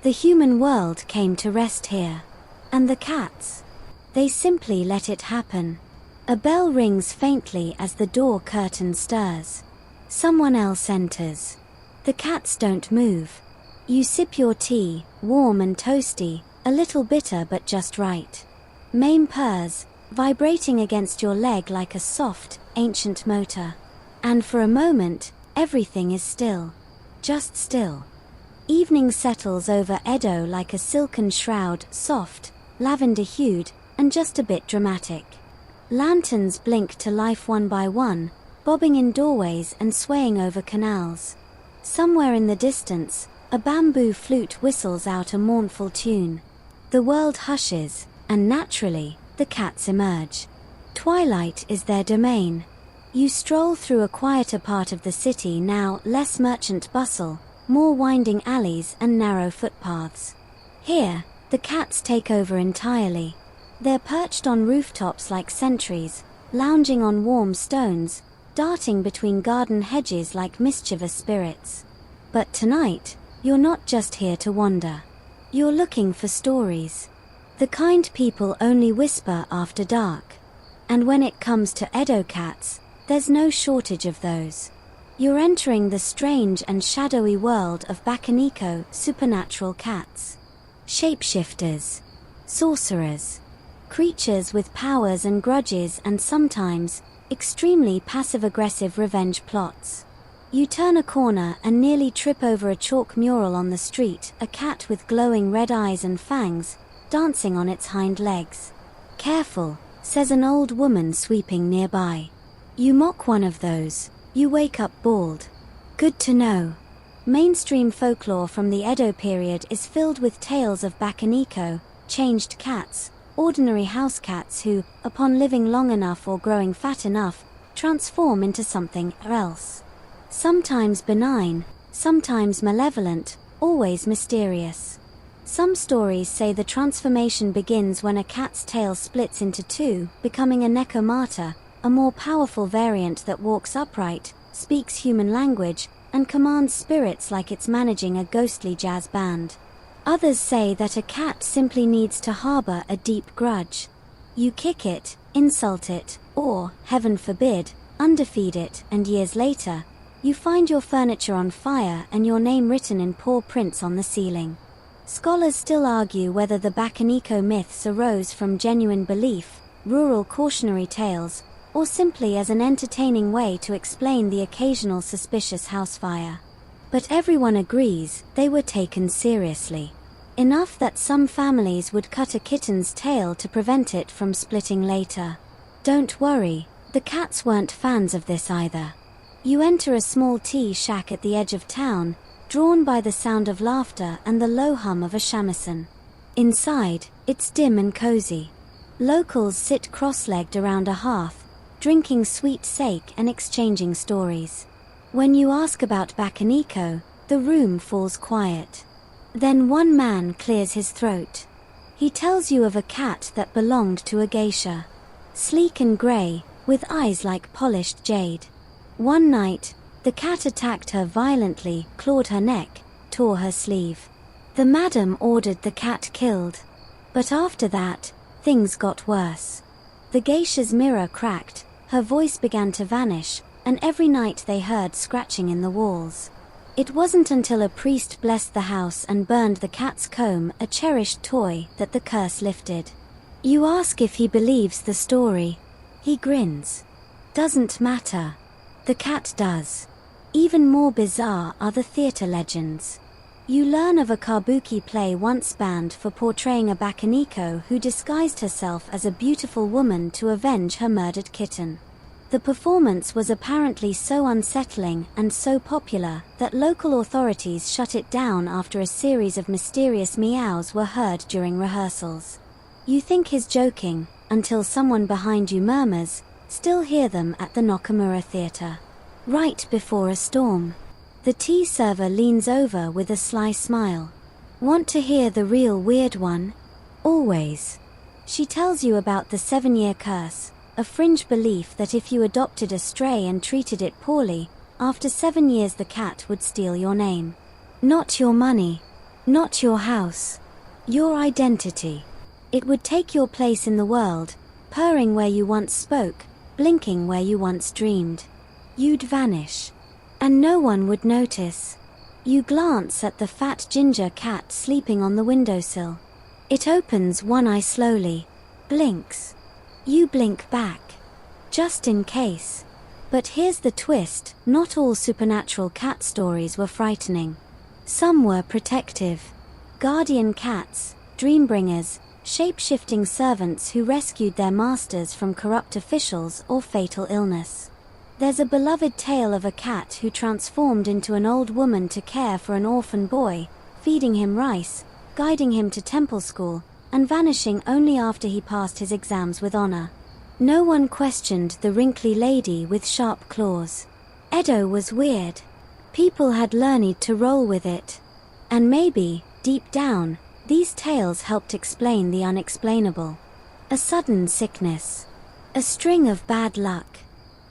The human world came to rest here. And the cats? They simply let it happen. A bell rings faintly as the door curtain stirs. Someone else enters. The cats don't move. You sip your tea, warm and toasty, a little bitter but just right. Mame purrs, vibrating against your leg like a soft, ancient motor. And for a moment, everything is still. Just still. Evening settles over Edo like a silken shroud, soft, lavender-hued, and just a bit dramatic. Lanterns blink to life one by one, bobbing in doorways and swaying over canals. Somewhere in the distance, a bamboo flute whistles out a mournful tune. The world hushes, and naturally, the cats emerge. Twilight is their domain. You stroll through a quieter part of the city now, less merchant bustle, more winding alleys and narrow footpaths. Here, the cats take over entirely. They're perched on rooftops like sentries, lounging on warm stones, darting between garden hedges like mischievous spirits. But tonight, you're not just here to wander. You're looking for stories. The kind people only whisper after dark. And when it comes to Edo cats, there's no shortage of those. You're entering the strange and shadowy world of Bakaniko, supernatural cats. Shapeshifters. Sorcerers. Creatures with powers and grudges and sometimes, extremely passive-aggressive revenge plots. You turn a corner and nearly trip over a chalk mural on the street, a cat with glowing red eyes and fangs, dancing on its hind legs. "Careful," says an old woman sweeping nearby. "You mock one of those, you wake up bald." Good to know. Mainstream folklore from the Edo period is filled with tales of bakaniko, changed cats, ordinary house cats who, upon living long enough or growing fat enough, transform into something else. Sometimes benign, sometimes malevolent, always mysterious. Some stories say the transformation begins when a cat's tail splits into two, becoming a nekomata, a more powerful variant that walks upright, speaks human language, and commands spirits like it's managing a ghostly jazz band. Others say that a cat simply needs to harbor a deep grudge. You kick it, insult it, or, heaven forbid, underfeed it, and years later, you find your furniture on fire and your name written in paw prints on the ceiling. Scholars still argue whether the bakaniko myths arose from genuine belief, rural cautionary tales, or simply as an entertaining way to explain the occasional suspicious house fire. But everyone agrees they were taken seriously. Enough that some families would cut a kitten's tail to prevent it from splitting later. Don't worry, the cats weren't fans of this either. You enter a small tea shack at the edge of town, drawn by the sound of laughter and the low hum of a shamisen. Inside, it's dim and cozy. Locals sit cross-legged around a hearth, drinking sweet sake and exchanging stories. When you ask about bakaniko, the room falls quiet. Then one man clears his throat. He tells you of a cat that belonged to a geisha. Sleek and grey, with eyes like polished jade. One night, the cat attacked her violently, clawed her neck, tore her sleeve. The madam ordered the cat killed. But after that, things got worse. The geisha's mirror cracked, her voice began to vanish, and every night they heard scratching in the walls. It wasn't until a priest blessed the house and burned the cat's comb, a cherished toy, that the curse lifted. You ask if he believes the story. He grins. Doesn't matter. The cat does. Even more bizarre are the theater legends. You learn of a kabuki play once banned for portraying a bakaniko who disguised herself as a beautiful woman to avenge her murdered kitten. The performance was apparently so unsettling and so popular that local authorities shut it down after a series of mysterious meows were heard during rehearsals. You think he's joking, until someone behind you murmurs, "Still hear them at the Nakamura Theatre." Right before a storm. The tea server leans over with a sly smile. "Want to hear the real weird one?" "Always." She tells you about the 7-year curse, a fringe belief that if you adopted a stray and treated it poorly, after 7 years the cat would steal your name. Not your money. Not your house. Your identity. It would take your place in the world, purring where you once spoke, blinking where you once dreamed. You'd vanish. And no one would notice. You glance at the fat ginger cat sleeping on the windowsill. It opens one eye slowly, blinks. You blink back. Just in case. But here's the twist, not all supernatural cat stories were frightening. Some were protective. Guardian cats, dreambringers, shape-shifting servants who rescued their masters from corrupt officials or fatal illness. There's a beloved tale of a cat who transformed into an old woman to care for an orphan boy, feeding him rice, guiding him to temple school, and vanishing only after he passed his exams with honor. No one questioned the wrinkly lady with sharp claws. Edo was weird. People had learned to roll with it. And maybe, deep down, these tales helped explain the unexplainable. A sudden sickness. A string of bad luck.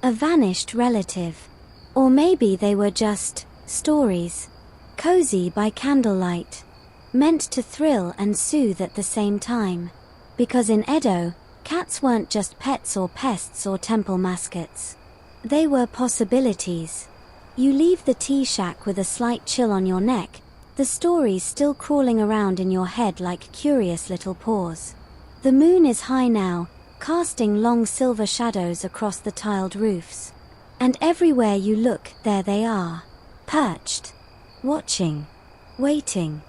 A vanished relative. Or maybe they were just stories. Cozy by candlelight. Meant to thrill and soothe at the same time. Because in Edo, cats weren't just pets or pests or temple mascots. They were possibilities. You leave the tea shack with a slight chill on your neck, the stories still crawling around in your head like curious little paws. The moon is high now, casting long silver shadows across the tiled roofs. And everywhere you look, there they are. Perched. Watching. Waiting.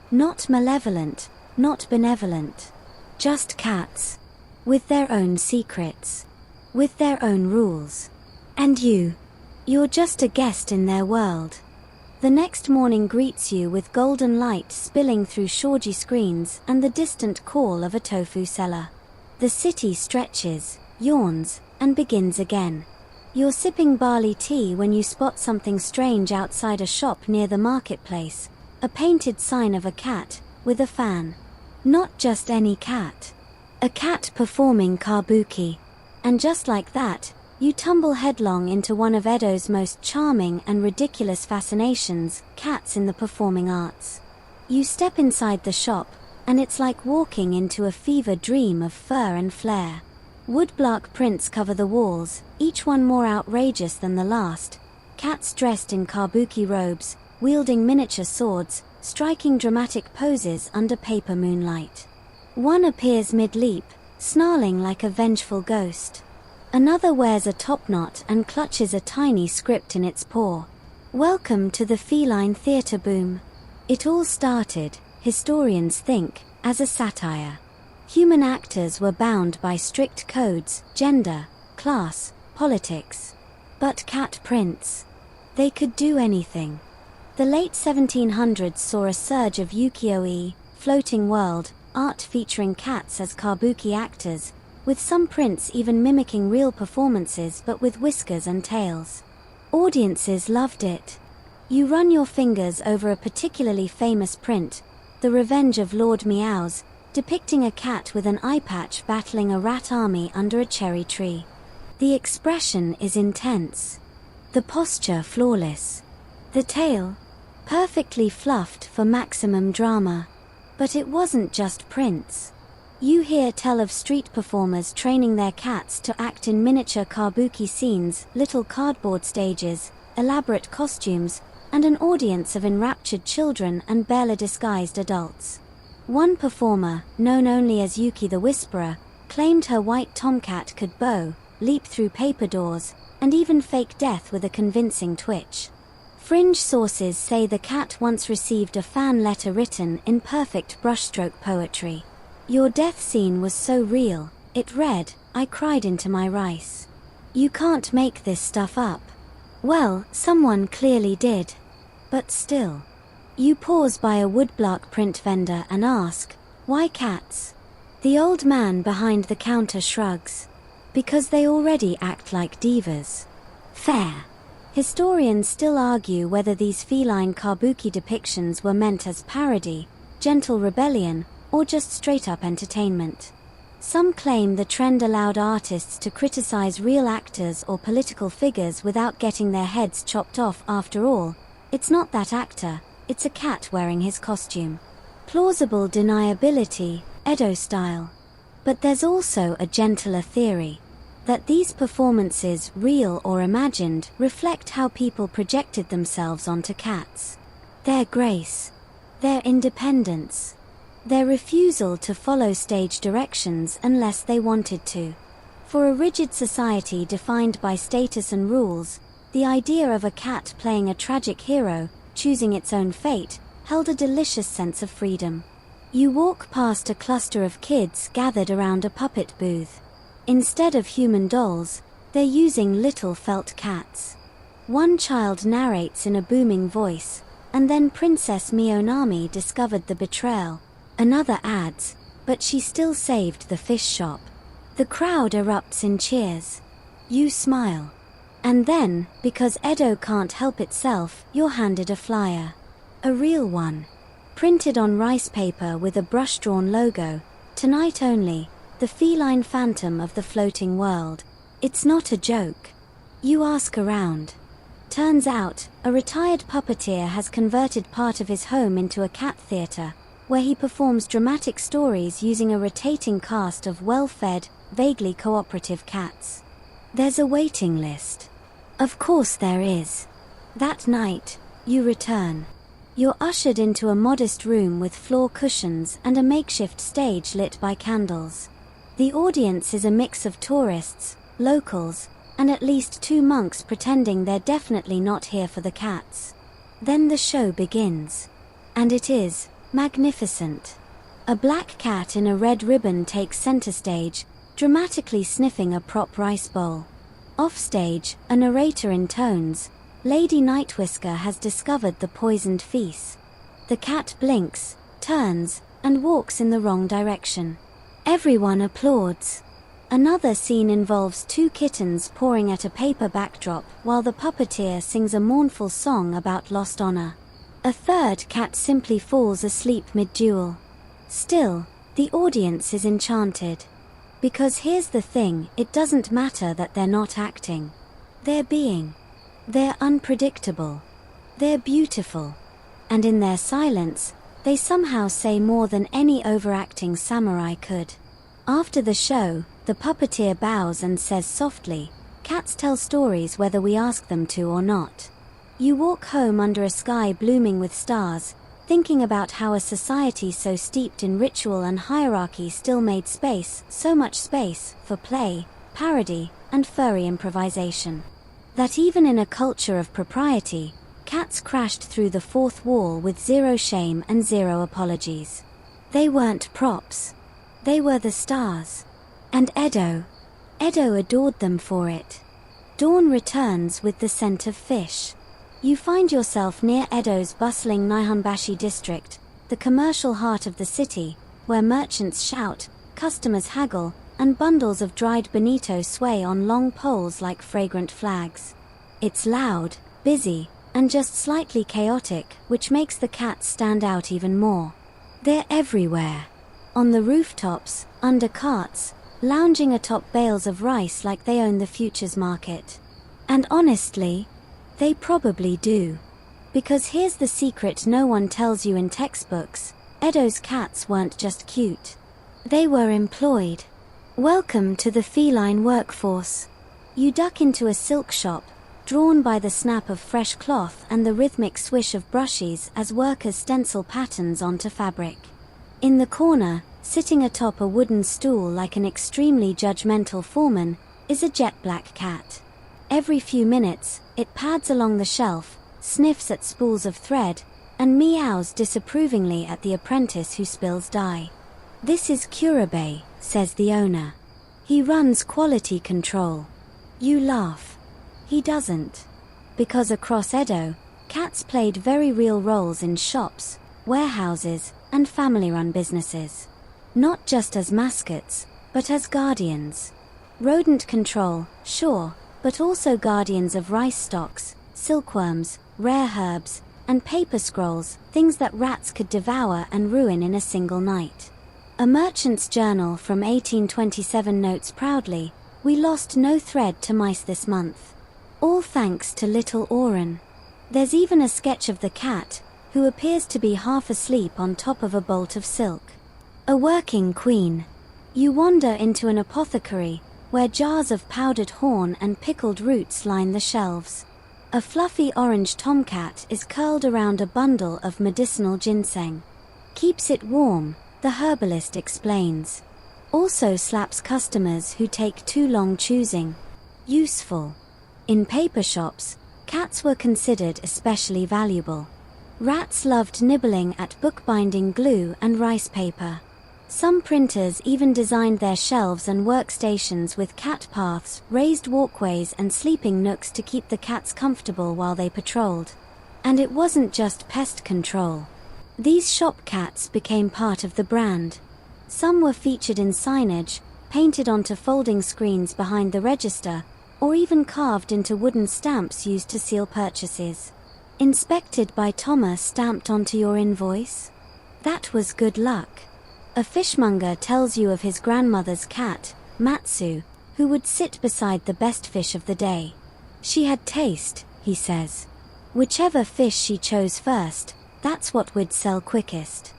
Not malevolent, not benevolent. Just cats. With their own secrets. With their own rules. And you're just a guest in their world. The next morning greets you with golden light spilling through shoji screens and the distant call of a tofu seller. The city stretches, yawns, and begins again. You're sipping barley tea when you spot something strange outside a shop near the marketplace, a painted sign of a cat, with a fan. Not just any cat. A cat performing kabuki. And just like that, you tumble headlong into one of Edo's most charming and ridiculous fascinations, cats in the performing arts. You step inside the shop, and it's like walking into a fever dream of fur and flair. Woodblock prints cover the walls, each one more outrageous than the last. Cats dressed in kabuki robes, wielding miniature swords, striking dramatic poses under paper moonlight. One appears mid-leap, snarling like a vengeful ghost. Another wears a topknot and clutches a tiny script in its paw. Welcome to the feline theatre boom. It all started, historians think, as a satire. Human actors were bound by strict codes, gender, class, politics. But cat prints. They could do anything. The late 1700s saw a surge of ukiyo-e, floating world, art featuring cats as kabuki actors, with some prints even mimicking real performances but with whiskers and tails. Audiences loved it. You run your fingers over a particularly famous print, The Revenge of Lord Meows, depicting a cat with an eye patch battling a rat army under a cherry tree. The expression is intense. The posture flawless. The tail perfectly fluffed for maximum drama. But it wasn't just prints. You hear tell of street performers training their cats to act in miniature kabuki scenes, little cardboard stages, elaborate costumes, and an audience of enraptured children and barely disguised adults. One performer, known only as Yuki the Whisperer, claimed her white tomcat could bow, leap through paper doors, and even fake death with a convincing twitch. Fringe sources say the cat once received a fan letter written in perfect brushstroke poetry. Your death scene was so real, it read, I cried into my rice. You can't make this stuff up. Well, someone clearly did. But still. You pause by a woodblock print vendor and ask, why cats? The old man behind the counter shrugs. Because they already act like divas. Fair. Historians still argue whether these feline kabuki depictions were meant as parody, gentle rebellion, or just straight-up entertainment. Some claim the trend allowed artists to criticize real actors or political figures without getting their heads chopped off. After all, it's not that actor, it's a cat wearing his costume. Plausible deniability, Edo style. But there's also a gentler theory. That these performances, real or imagined, reflect how people projected themselves onto cats. Their grace. Their independence. Their refusal to follow stage directions unless they wanted to. For a rigid society defined by status and rules, the idea of a cat playing a tragic hero, choosing its own fate, held a delicious sense of freedom. You walk past a cluster of kids gathered around a puppet booth. Instead of human dolls, they're using little felt cats. One child narrates in a booming voice, and then Princess Mionami discovered the betrayal. Another adds, but she still saved the fish shop. The crowd erupts in cheers. You smile. And then, because Edo can't help itself, you're handed a flyer. A real one. Printed on rice paper with a brush-drawn logo. Tonight only, the feline phantom of the floating world. It's not a joke. You ask around. Turns out, a retired puppeteer has converted part of his home into a cat theater, where he performs dramatic stories using a rotating cast of well-fed, vaguely cooperative cats. There's a waiting list. Of course there is. That night, you return. You're ushered into a modest room with floor cushions and a makeshift stage lit by candles. The audience is a mix of tourists, locals, and at least 2 monks pretending they're definitely not here for the cats. Then the show begins. And it is magnificent. A black cat in a red ribbon takes center stage, dramatically sniffing a prop rice bowl. Offstage, a narrator intones, "Lady Nightwhisker has discovered the poisoned feast." The cat blinks, turns, and walks in the wrong direction. Everyone applauds. Another scene involves two kittens pawing at a paper backdrop while the puppeteer sings a mournful song about lost honor. A third cat simply falls asleep mid-duel. Still, the audience is enchanted. Because here's the thing, it doesn't matter that they're not acting. They're being. They're unpredictable. They're beautiful. And in their silence, they somehow say more than any overacting samurai could. After the show, the puppeteer bows and says softly, "Cats tell stories whether we ask them to or not." You walk home under a sky blooming with stars, thinking about how a society so steeped in ritual and hierarchy still made space, so much space, for play, parody, and furry improvisation. That even in a culture of propriety, cats crashed through the fourth wall with zero shame and zero apologies. They weren't props. They were the stars. And Edo adored them for it. Dawn returns with the scent of fish. You find yourself near Edo's bustling Nihonbashi district, the commercial heart of the city, where merchants shout, customers haggle, and bundles of dried bonito sway on long poles like fragrant flags. It's loud, busy, and just slightly chaotic, which makes the cats stand out even more. They're everywhere. On the rooftops, under carts, lounging atop bales of rice like they own the futures market. And honestly, they probably do. Because here's the secret no one tells you in textbooks, Edo's cats weren't just cute. They were employed. Welcome to the feline workforce. You duck into a silk shop, drawn by the snap of fresh cloth and the rhythmic swish of brushes as workers stencil patterns onto fabric. In the corner, sitting atop a wooden stool like an extremely judgmental foreman, is a jet black cat. Every few minutes, it pads along the shelf, sniffs at spools of thread, and meows disapprovingly at the apprentice who spills dye. "This is Kurabe," says the owner. "He runs quality control." You laugh. He doesn't. Because across Edo, cats played very real roles in shops, warehouses, and family-run businesses. Not just as mascots, but as guardians. Rodent control, sure, but also guardians of rice stalks, silkworms, rare herbs, and paper scrolls, things that rats could devour and ruin in a single night. A merchant's journal from 1827 notes proudly, "We lost no thread to mice this month. All thanks to little Oren." There's even a sketch of the cat, who appears to be half asleep on top of a bolt of silk. A working queen. You wander into an apothecary, where jars of powdered horn and pickled roots line the shelves. A fluffy orange tomcat is curled around a bundle of medicinal ginseng. Keeps it warm, the herbalist explains. Also slaps customers who take too long choosing. Useful. In paper shops, cats were considered especially valuable. Rats loved nibbling at bookbinding glue and rice paper. Some printers even designed their shelves and workstations with cat paths, raised walkways and sleeping nooks to keep the cats comfortable while they patrolled. And it wasn't just pest control. These shop cats became part of the brand. Some were featured in signage, painted onto folding screens behind the register, or even carved into wooden stamps used to seal purchases. "Inspected by Thomas" stamped onto your invoice? That was good luck. A fishmonger tells you of his grandmother's cat, Matsu, who would sit beside the best fish of the day. She had taste, he says. Whichever fish she chose first, that's what would sell quickest.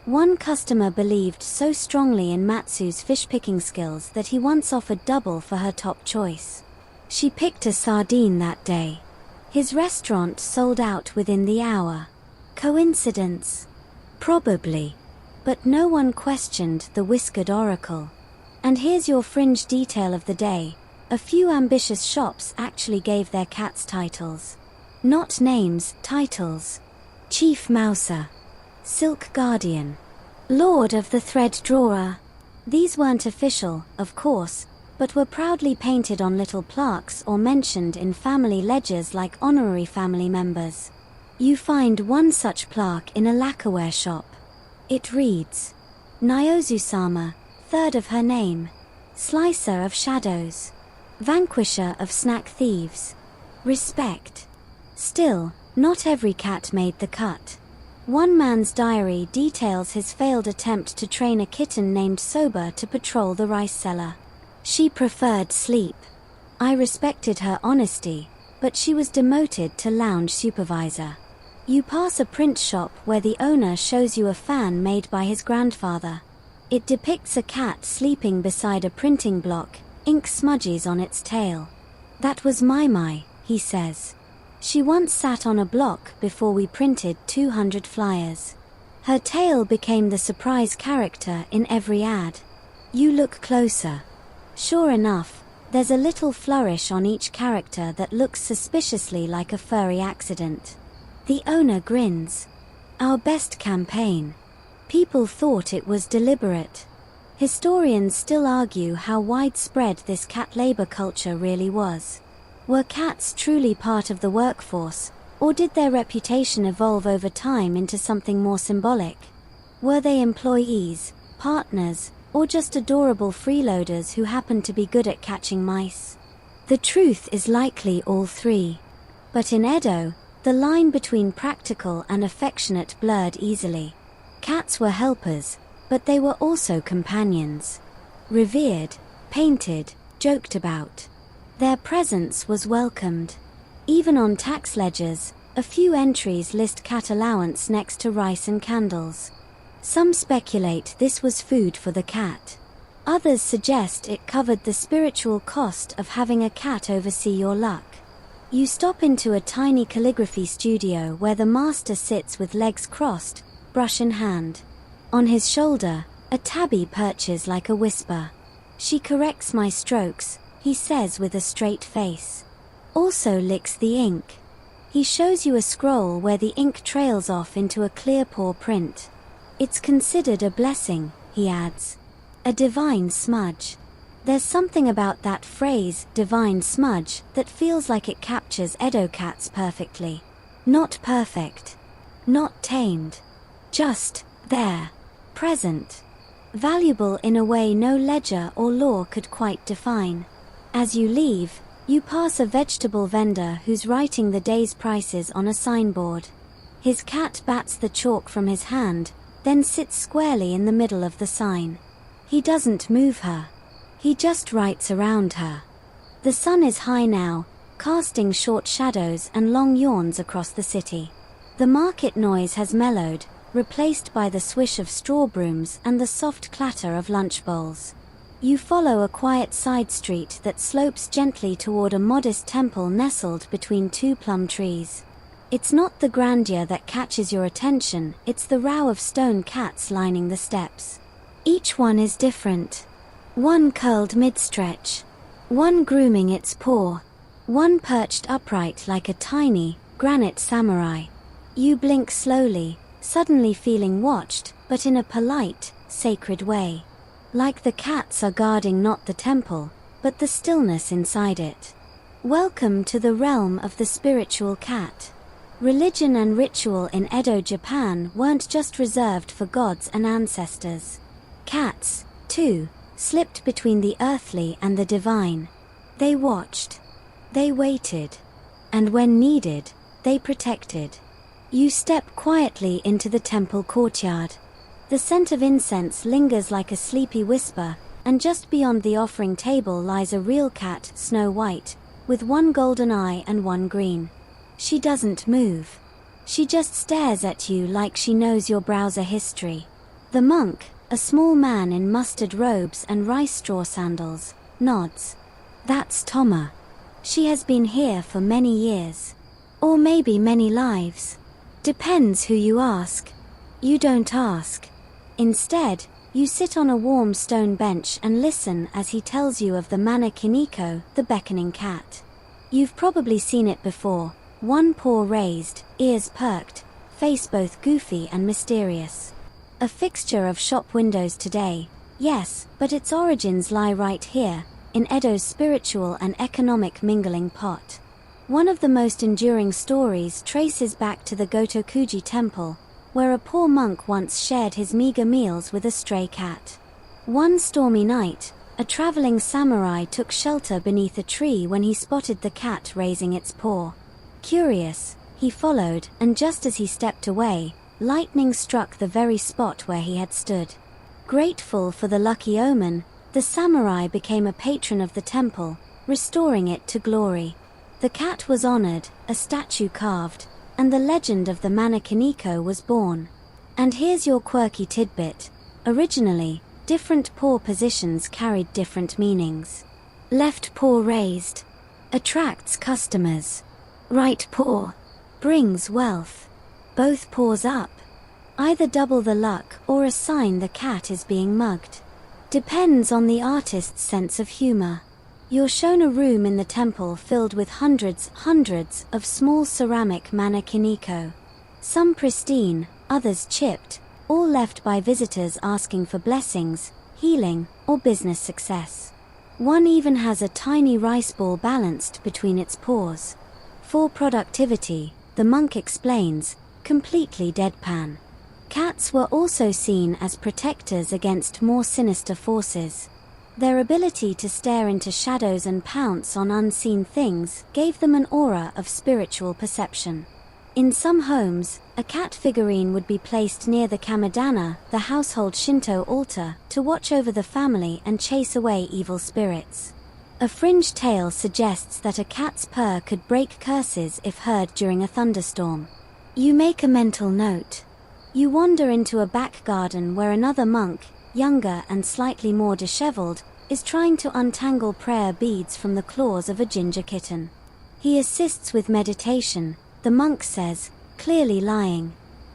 One customer believed so strongly in Matsu's fish-picking skills that he once offered double for her top choice. She picked a sardine that day. His restaurant sold out within the hour. Coincidence? Probably. But no one questioned the whiskered oracle. And here's your fringe detail of the day. A few ambitious shops actually gave their cats titles. Not names, titles. Chief Mouser. Silk Guardian. Lord of the Thread Drawer. These weren't official, of course, but were proudly painted on little plaques or mentioned in family ledgers like honorary family members. You find one such plaque in a lacquerware shop. It reads, Nyozu-sama, third of her name, slicer of shadows, vanquisher of snack thieves. Respect. Still, not every cat made the cut. One man's diary details his failed attempt to train a kitten named Soba to patrol the rice cellar. She preferred sleep. I respected her honesty, but she was demoted to lounge supervisor. You pass a print shop where the owner shows you a fan made by his grandfather. It depicts a cat sleeping beside a printing block, ink smudges on its tail. That was Mai, he says. She once sat on a block before we printed 200 flyers. Her tail became the surprise character in every ad. You look closer. Sure enough, there's a little flourish on each character that looks suspiciously like a furry accident. The owner grins. Our best campaign. People thought it was deliberate. Historians still argue how widespread this cat labor culture really was. Were cats truly part of the workforce, or did their reputation evolve over time into something more symbolic? Were they employees, partners, or just adorable freeloaders who happened to be good at catching mice? The truth is likely all three. But in Edo, the line between practical and affectionate blurred easily. Cats were helpers, but they were also companions. Revered, painted, joked about. Their presence was welcomed. Even on tax ledgers, a few entries list cat allowance next to rice and candles. Some speculate this was food for the cat. Others suggest it covered the spiritual cost of having a cat oversee your luck. You stop into a tiny calligraphy studio where the master sits with legs crossed, brush in hand. On his shoulder, a tabby perches like a whisper. She corrects my strokes, he says with a straight face. Also licks the ink. He shows you a scroll where the ink trails off into a clear paw print. It's considered a blessing, he adds. A divine smudge. There's something about that phrase, divine smudge, that feels like it captures Edo cats perfectly. Not perfect. Not tamed. Just there. Present. Valuable in a way no ledger or law could quite define. As you leave, you pass a vegetable vendor who's writing the day's prices on a signboard. His cat bats the chalk from his hand, then sits squarely in the middle of the sign. He doesn't move her. He just writes around her. The sun is high now, casting short shadows and long yawns across the city. The market noise has mellowed, replaced by the swish of straw brooms and the soft clatter of lunch bowls. You follow a quiet side street that slopes gently toward a modest temple nestled between two plum trees. It's not the grandeur that catches your attention, it's the row of stone cats lining the steps. Each one is different. One curled mid-stretch. One grooming its paw. One perched upright like a tiny, granite samurai. You blink slowly, suddenly feeling watched, but in a polite, sacred way. Like the cats are guarding not the temple, but the stillness inside it. Welcome to the realm of the spiritual cat. Religion and ritual in Edo, Japan weren't just reserved for gods and ancestors. Cats, too, slipped between the earthly and the divine. They watched. They waited. And when needed, they protected. You step quietly into the temple courtyard. The scent of incense lingers like a sleepy whisper, and just beyond the offering table lies a real cat, Snow White, with one golden eye and one green. She doesn't move. She just stares at you like she knows your browser history. The monk, a small man in mustard robes and rice straw sandals, nods. That's Toma. She has been here for many years. Or maybe many lives. Depends who you ask. You don't ask. Instead, you sit on a warm stone bench and listen as he tells you of the Mana Kiniko, the beckoning cat. You've probably seen it before, one paw raised, ears perked, face both goofy and mysterious. A fixture of shop windows today, yes, but its origins lie right here, in Edo's spiritual and economic mingling pot. One of the most enduring stories traces back to the Gotokuji temple, where a poor monk once shared his meager meals with a stray cat. One stormy night, a traveling samurai took shelter beneath a tree when he spotted the cat raising its paw. Curious, he followed, and just as he stepped away, lightning struck the very spot where he had stood. Grateful for the lucky omen, the samurai became a patron of the temple, restoring it to glory. The cat was honored, a statue carved, and the legend of the Manakiniko was born. And here's your quirky tidbit. Originally, different paw positions carried different meanings. Left paw raised attracts customers. Right paw brings wealth. Both paws up either double the luck or a sign the cat is being mugged. Depends on the artist's sense of humor. You're shown a room in the temple filled with hundreds of small ceramic manakiniko. Some pristine, others chipped, all left by visitors asking for blessings, healing, or business success. One even has a tiny rice ball balanced between its paws. For productivity, the monk explains, completely deadpan. Cats were also seen as protectors against more sinister forces. Their ability to stare into shadows and pounce on unseen things gave them an aura of spiritual perception. In some homes, a cat figurine would be placed near the kamidana, the household Shinto altar, to watch over the family and chase away evil spirits. A fringe tale suggests that a cat's purr could break curses if heard during a thunderstorm. You make a mental note. You wander into a back garden where another monk, younger and slightly more disheveled, is trying to untangle prayer beads from the claws of a ginger kitten. He assists with meditation, the monk says, clearly lying.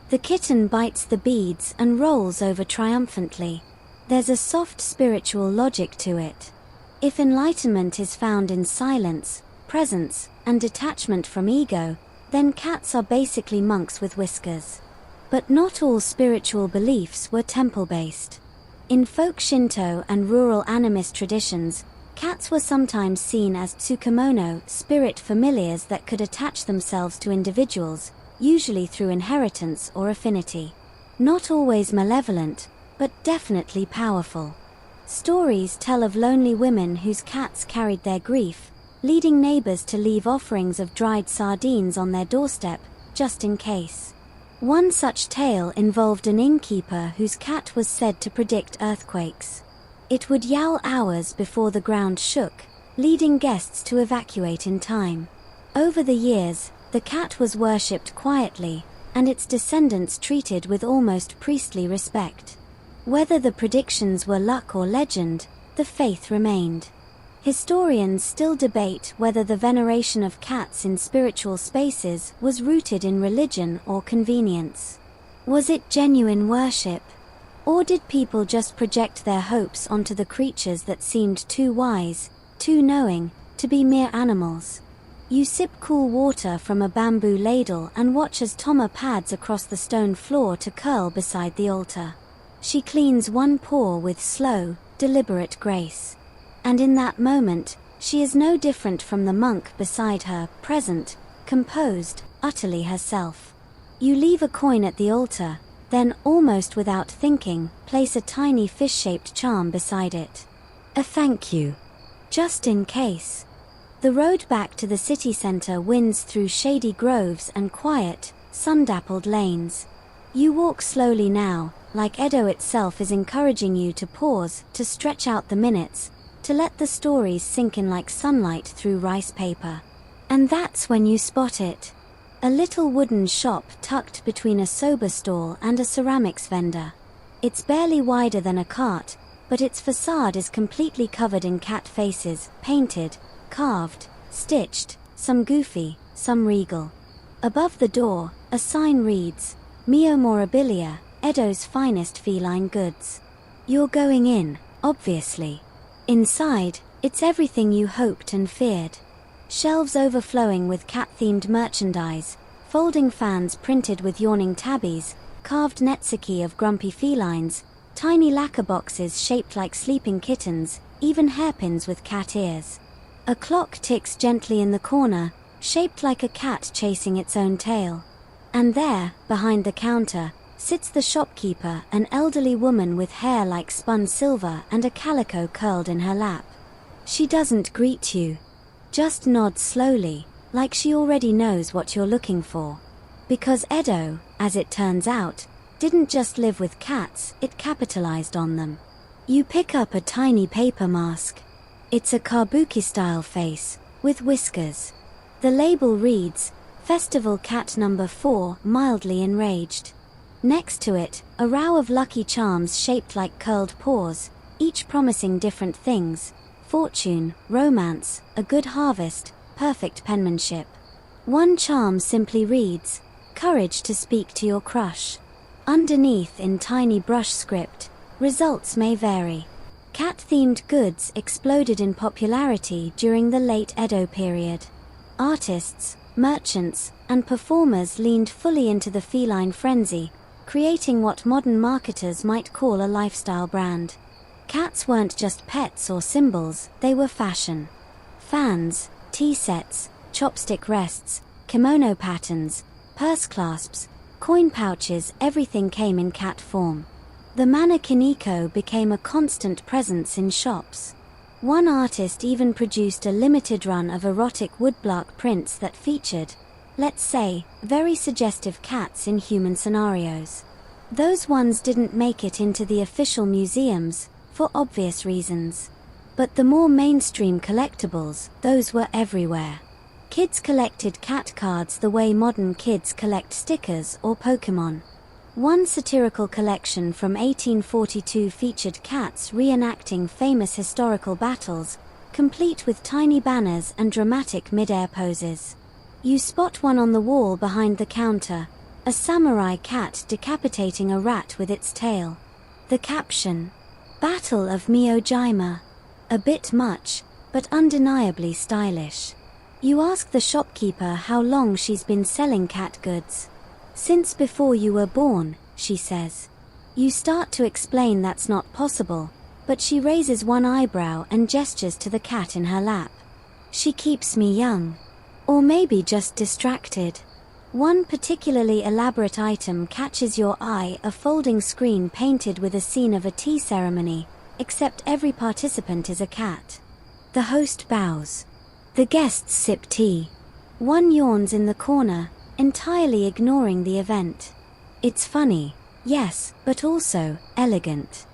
The kitten bites the beads and rolls over triumphantly. There's a soft spiritual logic to it. If enlightenment is found in silence, presence, and detachment from ego, then cats are basically monks with whiskers. But not all spiritual beliefs were temple-based. In folk Shinto and rural animist traditions, cats were sometimes seen as tsukemono, spirit familiars that could attach themselves to individuals, usually through inheritance or affinity. Not always malevolent, but definitely powerful. Stories tell of lonely women whose cats carried their grief, leading neighbors to leave offerings of dried sardines on their doorstep, just in case. One such tale involved an innkeeper whose cat was said to predict earthquakes. It would yowl hours before the ground shook, leading guests to evacuate in time. Over the years, the cat was worshipped quietly, and its descendants treated with almost priestly respect. Whether the predictions were luck or legend, the faith remained. Historians still debate whether the veneration of cats in spiritual spaces was rooted in religion or convenience. Was it genuine worship? Or did people just project their hopes onto the creatures that seemed too wise, too knowing, to be mere animals? You sip cool water from a bamboo ladle and watch as Toma pads across the stone floor to curl beside the altar. She cleans one paw with slow, deliberate grace. And in that moment, she is no different from the monk beside her, present, composed, utterly herself. You leave a coin at the altar, then, almost without thinking, place a tiny fish-shaped charm beside it. A thank you. Just in case. The road back to the city center winds through shady groves and quiet, sun-dappled lanes. You walk slowly now, like Edo itself is encouraging you to pause, to stretch out the minutes, to let the stories sink in like sunlight through rice paper. And that's when you spot it. A little wooden shop tucked between a soba stall and a ceramics vendor. It's barely wider than a cart, but its facade is completely covered in cat faces, painted, carved, stitched, some goofy, some regal. Above the door, a sign reads, Mio Morabilia, Edo's finest feline goods. You're going in, obviously. Inside, it's everything you hoped and feared. Shelves overflowing with cat-themed merchandise, folding fans printed with yawning tabbies, carved netsuke of grumpy felines, tiny lacquer boxes shaped like sleeping kittens, even hairpins with cat ears. A clock ticks gently in the corner, shaped like a cat chasing its own tail. And there, behind the counter, sits the shopkeeper, an elderly woman with hair like spun silver and a calico curled in her lap. She doesn't greet you. Just nods slowly, like she already knows what you're looking for. Because Edo, as it turns out, didn't just live with cats, it capitalized on them. You pick up a tiny paper mask. It's a kabuki-style face, with whiskers. The label reads, Festival Cat Number 4, mildly enraged. Next to it, a row of lucky charms shaped like curled paws, each promising different things: fortune, romance, a good harvest, perfect penmanship. One charm simply reads, Courage to speak to your crush. Underneath, in tiny brush script, results may vary. Cat-themed goods exploded in popularity during the late Edo period. Artists, merchants, and performers leaned fully into the feline frenzy, creating what modern marketers might call a lifestyle brand. Cats weren't just pets or symbols, they were fashion. Fans, tea sets, chopstick rests, kimono patterns, purse clasps, coin pouches, everything came in cat form. The mannequin became a constant presence in shops. One artist even produced a limited run of erotic woodblock prints that featured, let's say, very suggestive cats in human scenarios. Those ones didn't make it into the official museums, for obvious reasons. But the more mainstream collectibles, those were everywhere. Kids collected cat cards the way modern kids collect stickers or Pokémon. One satirical collection from 1842 featured cats reenacting famous historical battles, complete with tiny banners and dramatic mid-air poses. You spot one on the wall behind the counter, a samurai cat decapitating a rat with its tail. The caption, Battle of Miyojima. A bit much, but undeniably stylish. You ask the shopkeeper how long she's been selling cat goods. Since before you were born, she says. You start to explain that's not possible, but she raises one eyebrow and gestures to the cat in her lap. She keeps me young. Or maybe just distracted. One particularly elaborate item catches your eye, a folding screen painted with a scene of a tea ceremony, except every participant is a cat. The host bows. The guests sip tea. One yawns in the corner, entirely ignoring the event. It's funny, yes, but also elegant.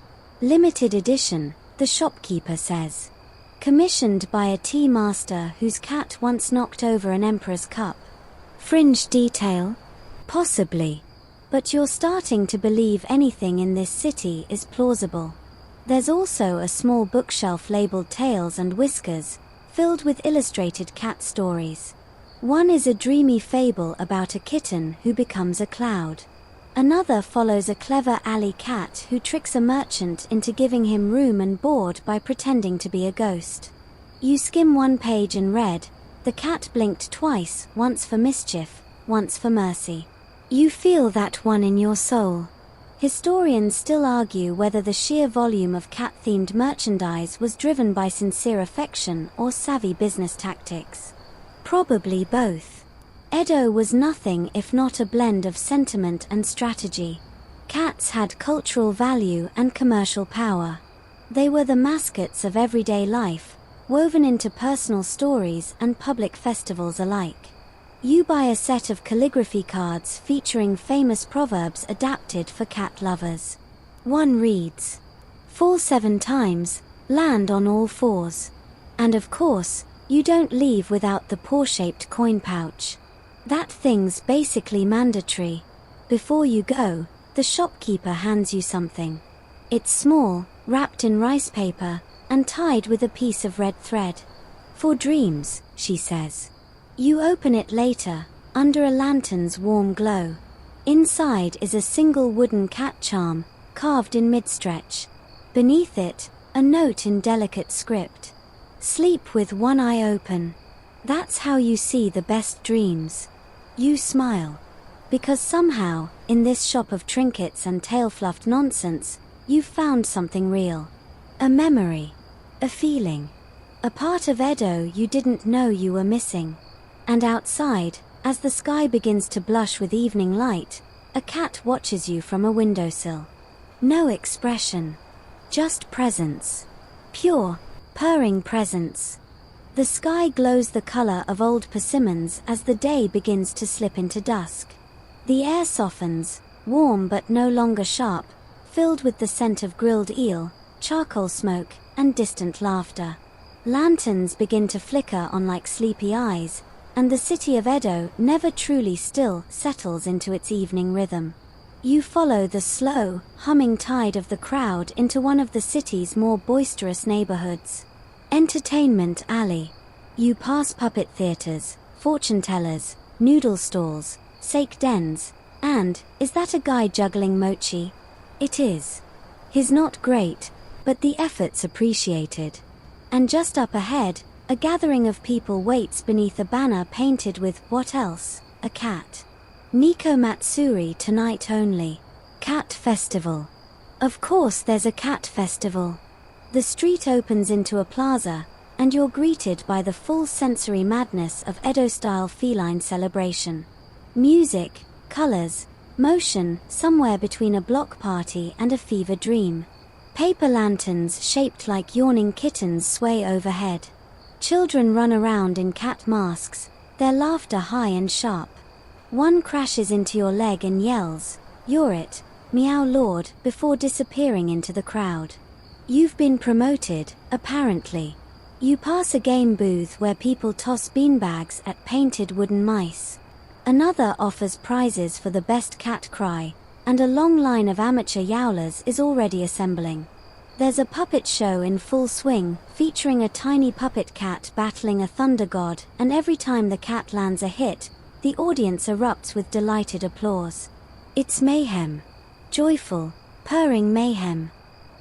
Limited edition, the shopkeeper says. Commissioned by a tea master whose cat once knocked over an emperor's cup. Fringe detail? Possibly. But you're starting to believe anything in this city is plausible. There's also a small bookshelf labeled Tails and Whiskers, filled with illustrated cat stories. One is a dreamy fable about a kitten who becomes a cloud. Another follows a clever alley cat who tricks a merchant into giving him room and board by pretending to be a ghost. You skim one page and read, the cat blinked twice, once for mischief, once for mercy. You feel that one in your soul. Historians still argue whether the sheer volume of cat-themed merchandise was driven by sincere affection or savvy business tactics. Probably both. Edo was nothing if not a blend of sentiment and strategy. Cats had cultural value and commercial power. They were the mascots of everyday life, woven into personal stories and public festivals alike. You buy a set of calligraphy cards featuring famous proverbs adapted for cat lovers. One reads, "Fall 7 times, land on all fours." And of course, you don't leave without the paw-shaped coin pouch. That thing's basically mandatory. Before you go, the shopkeeper hands you something. It's small, wrapped in rice paper, and tied with a piece of red thread. For dreams, she says. You open it later, under a lantern's warm glow. Inside is a single wooden cat charm, carved in mid-stretch. Beneath it, a note in delicate script. Sleep with one eye open. That's how you see the best dreams. You smile. Because somehow, in this shop of trinkets and tail-fluffed nonsense, you've found something real. A memory. A feeling. A part of Edo you didn't know you were missing. And outside, as the sky begins to blush with evening light, a cat watches you from a windowsill. No expression. Just presence. Pure, purring presence. The sky glows the color of old persimmons as the day begins to slip into dusk. The air softens, warm but no longer sharp, filled with the scent of grilled eel, charcoal smoke, and distant laughter. Lanterns begin to flicker on like sleepy eyes, and the city of Edo, never truly still, settles into its evening rhythm. You follow the slow, humming tide of the crowd into one of the city's more boisterous neighborhoods. Entertainment Alley. You pass puppet theaters, fortune tellers, noodle stalls, sake dens, and, is that a guy juggling mochi? It is. He's not great, but the effort's appreciated. And just up ahead, a gathering of people waits beneath a banner painted with, what else? A cat. Nikko Matsuri tonight only. Cat Festival. Of course there's a cat festival. The street opens into a plaza, and you're greeted by the full sensory madness of Edo-style feline celebration. Music, colors, motion, somewhere between a block party and a fever dream. Paper lanterns shaped like yawning kittens sway overhead. Children run around in cat masks, their laughter high and sharp. One crashes into your leg and yells, "You're it, meow lord," before disappearing into the crowd. You've been promoted, apparently. You pass a game booth where people toss beanbags at painted wooden mice. Another offers prizes for the best cat cry, and a long line of amateur yowlers is already assembling. There's a puppet show in full swing, featuring a tiny puppet cat battling a thunder god, and every time the cat lands a hit, the audience erupts with delighted applause. It's mayhem. Joyful, purring mayhem.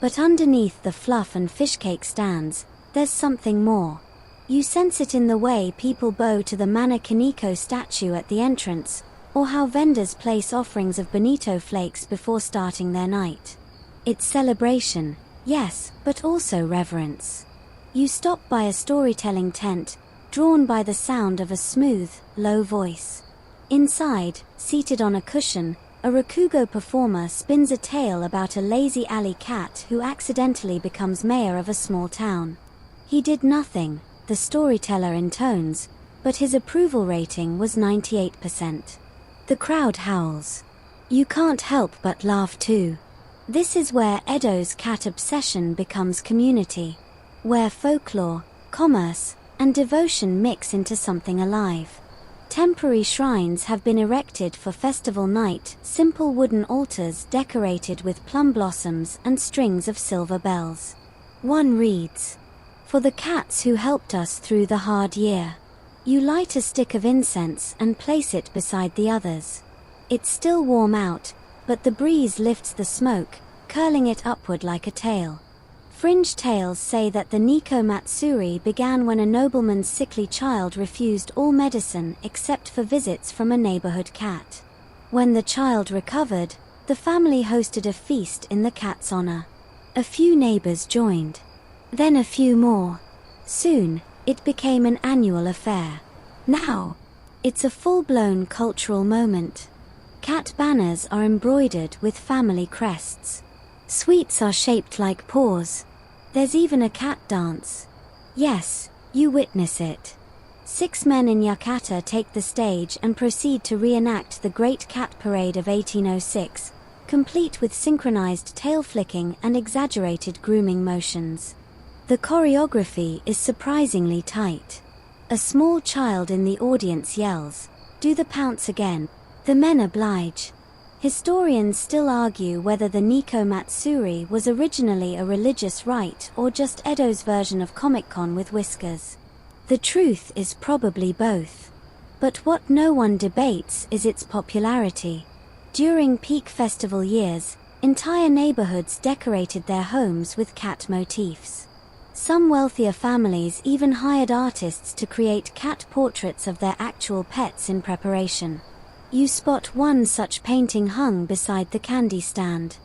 But underneath the fluff and fishcake stands, there's something more. You sense it in the way people bow to the Mana Kaneko statue at the entrance, or how vendors place offerings of bonito flakes before starting their night. It's celebration, yes, but also reverence. You stop by a storytelling tent, drawn by the sound of a smooth, low voice. Inside, seated on a cushion, a rakugo performer spins a tale about a lazy alley cat who accidentally becomes mayor of a small town. He did nothing, the storyteller intones, but his approval rating was 98%. The crowd howls. You can't help but laugh too. This is where Edo's cat obsession becomes community, where folklore, commerce, and devotion mix into something alive. Temporary shrines have been erected for festival night, simple wooden altars decorated with plum blossoms and strings of silver bells. One reads, "For the cats who helped us through the hard year." You light a stick of incense and place it beside the others. It's still warm out, but the breeze lifts the smoke, curling it upward like a tail. Fringe tales say that the Nikko Matsuri began when a nobleman's sickly child refused all medicine except for visits from a neighborhood cat. When the child recovered, the family hosted a feast in the cat's honor. A few neighbors joined. Then a few more. Soon, it became an annual affair. Now, it's a full-blown cultural moment. Cat banners are embroidered with family crests. Sweets are shaped like paws. There's even a cat dance. Yes, you witness it. 6 men in yukata take the stage and proceed to reenact the Great Cat Parade of 1806, complete with synchronized tail flicking and exaggerated grooming motions. The choreography is surprisingly tight. A small child in the audience yells, "Do the pounce again." The men oblige. Historians still argue whether the Nikko Matsuri was originally a religious rite or just Edo's version of Comic-Con with whiskers. The truth is probably both. But what no one debates is its popularity. During peak festival years, entire neighborhoods decorated their homes with cat motifs. Some wealthier families even hired artists to create cat portraits of their actual pets in preparation. You spot one such painting hung beside the candy stand.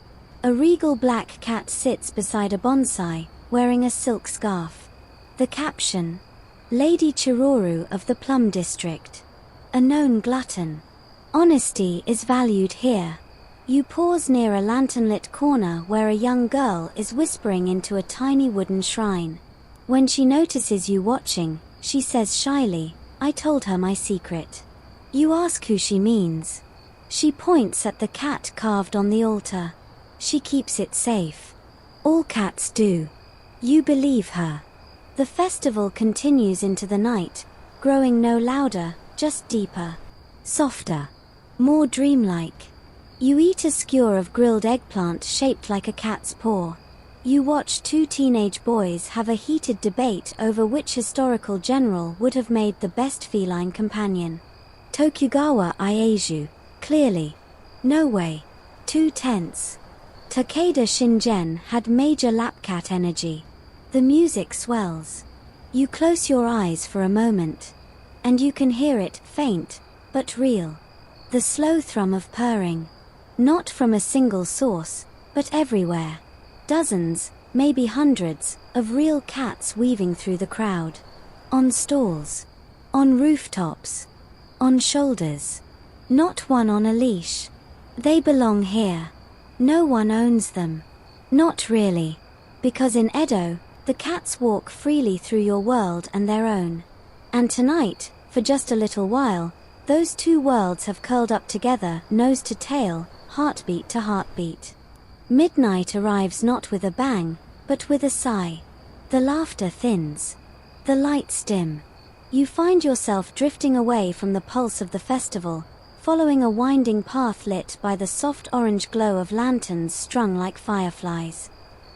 A regal black cat sits beside a bonsai, wearing a silk scarf. The caption: Lady Chiruru of the Plum District. A known glutton. Honesty is valued here. You pause near a lantern-lit corner where a young girl is whispering into a tiny wooden shrine. When she notices you watching, she says shyly, "I told her my secret." You ask who she means. She points at the cat carved on the altar. She keeps it safe. All cats do. You believe her. The festival continues into the night, growing no louder, just deeper, softer, more dreamlike. You eat a skewer of grilled eggplant shaped like a cat's paw. You watch two teenage boys have a heated debate over which historical general would have made the best feline companion. Tokugawa Ieyasu, clearly. No way. Too tense. Takeda Shingen had major lapcat energy. The music swells. You close your eyes for a moment. And you can hear it, faint, but real. The slow thrum of purring. Not from a single source, but everywhere. Dozens, maybe hundreds, of real cats weaving through the crowd. On stalls. On rooftops. On shoulders. Not one on a leash. They belong here. No one owns them. Not really. Because in Edo, the cats walk freely through your world and their own. And tonight, for just a little while, those two worlds have curled up together, nose to tail, heartbeat to heartbeat. Midnight arrives not with a bang, but with a sigh. The laughter thins. The lights dim. You find yourself drifting away from the pulse of the festival, following a winding path lit by the soft orange glow of lanterns strung like fireflies.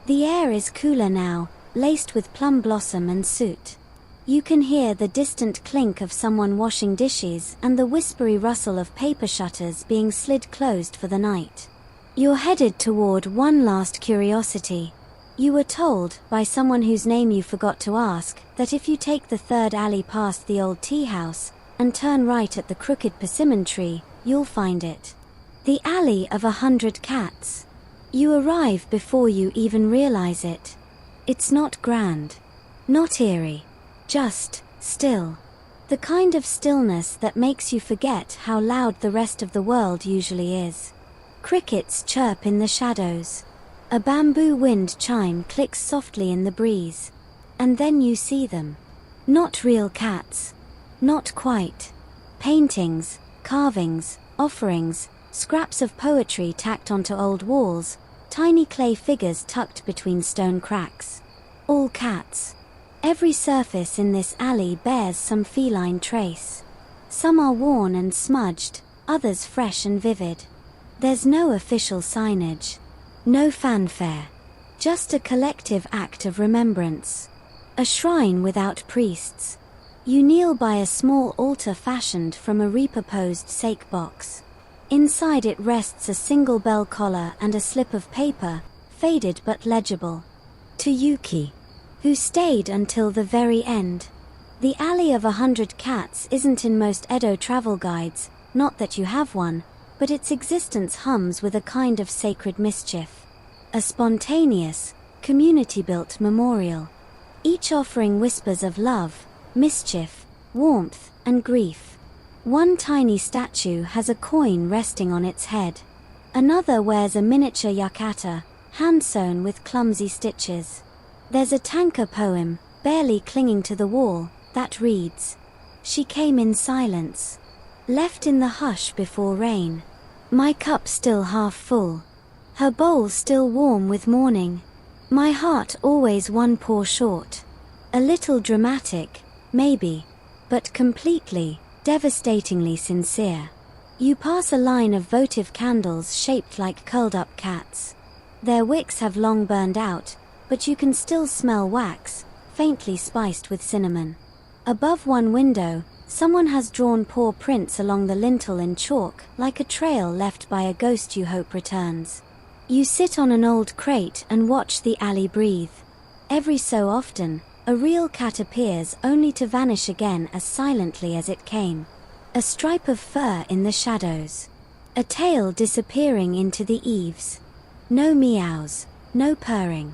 The air is cooler now, laced with plum blossom and soot. You can hear the distant clink of someone washing dishes and the whispery rustle of paper shutters being slid closed for the night. You're headed toward one last curiosity. You were told, by someone whose name you forgot to ask, that if you take the third alley past the old tea house, and turn right at the crooked persimmon tree, you'll find it. The alley of 100 cats. You arrive before you even realize it. It's not grand. Not eerie. Just still. The kind of stillness that makes you forget how loud the rest of the world usually is. Crickets chirp in the shadows. A bamboo wind chime clicks softly in the breeze. And then you see them. Not real cats. Not quite. Paintings, carvings, offerings, scraps of poetry tacked onto old walls, tiny clay figures tucked between stone cracks. All cats. Every surface in this alley bears some feline trace. Some are worn and smudged, others fresh and vivid. There's no official signage. No fanfare. Just a collective act of remembrance. A shrine without priests. You kneel by a small altar fashioned from a repurposed sake box. Inside it rests a single bell collar and a slip of paper, faded but legible. To Yuki, who stayed until the very end. The Alley of 100 Cats isn't in most Edo travel guides, not that you have one, but its existence hums with a kind of sacred mischief. A spontaneous, community-built memorial. Each offering whispers of love, mischief, warmth, and grief. One tiny statue has a coin resting on its head. Another wears a miniature yukata, hand-sewn with clumsy stitches. There's a tanka poem, barely clinging to the wall, that reads, "She came in silence, left in the hush before rain. My cup still half full, her bowl still warm with morning. My heart always one pour short. A little dramatic, maybe, but completely, devastatingly sincere." You pass a line of votive candles shaped like curled-up cats. Their wicks have long burned out, but you can still smell wax, faintly spiced with cinnamon. Above one window, someone has drawn paw prints along the lintel in chalk, like a trail left by a ghost you hope returns. You sit on an old crate and watch the alley breathe. Every so often, a real cat appears only to vanish again as silently as it came. A stripe of fur in the shadows. A tail disappearing into the eaves. No meows, no purring.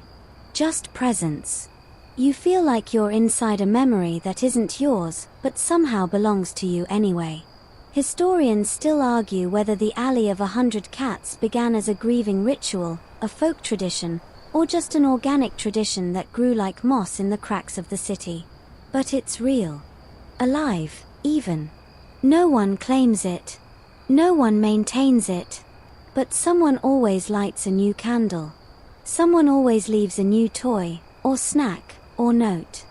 Just presence. You feel like you're inside a memory that isn't yours, but somehow belongs to you anyway. Historians still argue whether the Alley of 100 Cats began as a grieving ritual, a folk tradition, or just an organic tradition that grew like moss in the cracks of the city. But it's real. Alive, even. No one claims it. No one maintains it. But someone always lights a new candle. Someone always leaves a new toy, or snack, or note.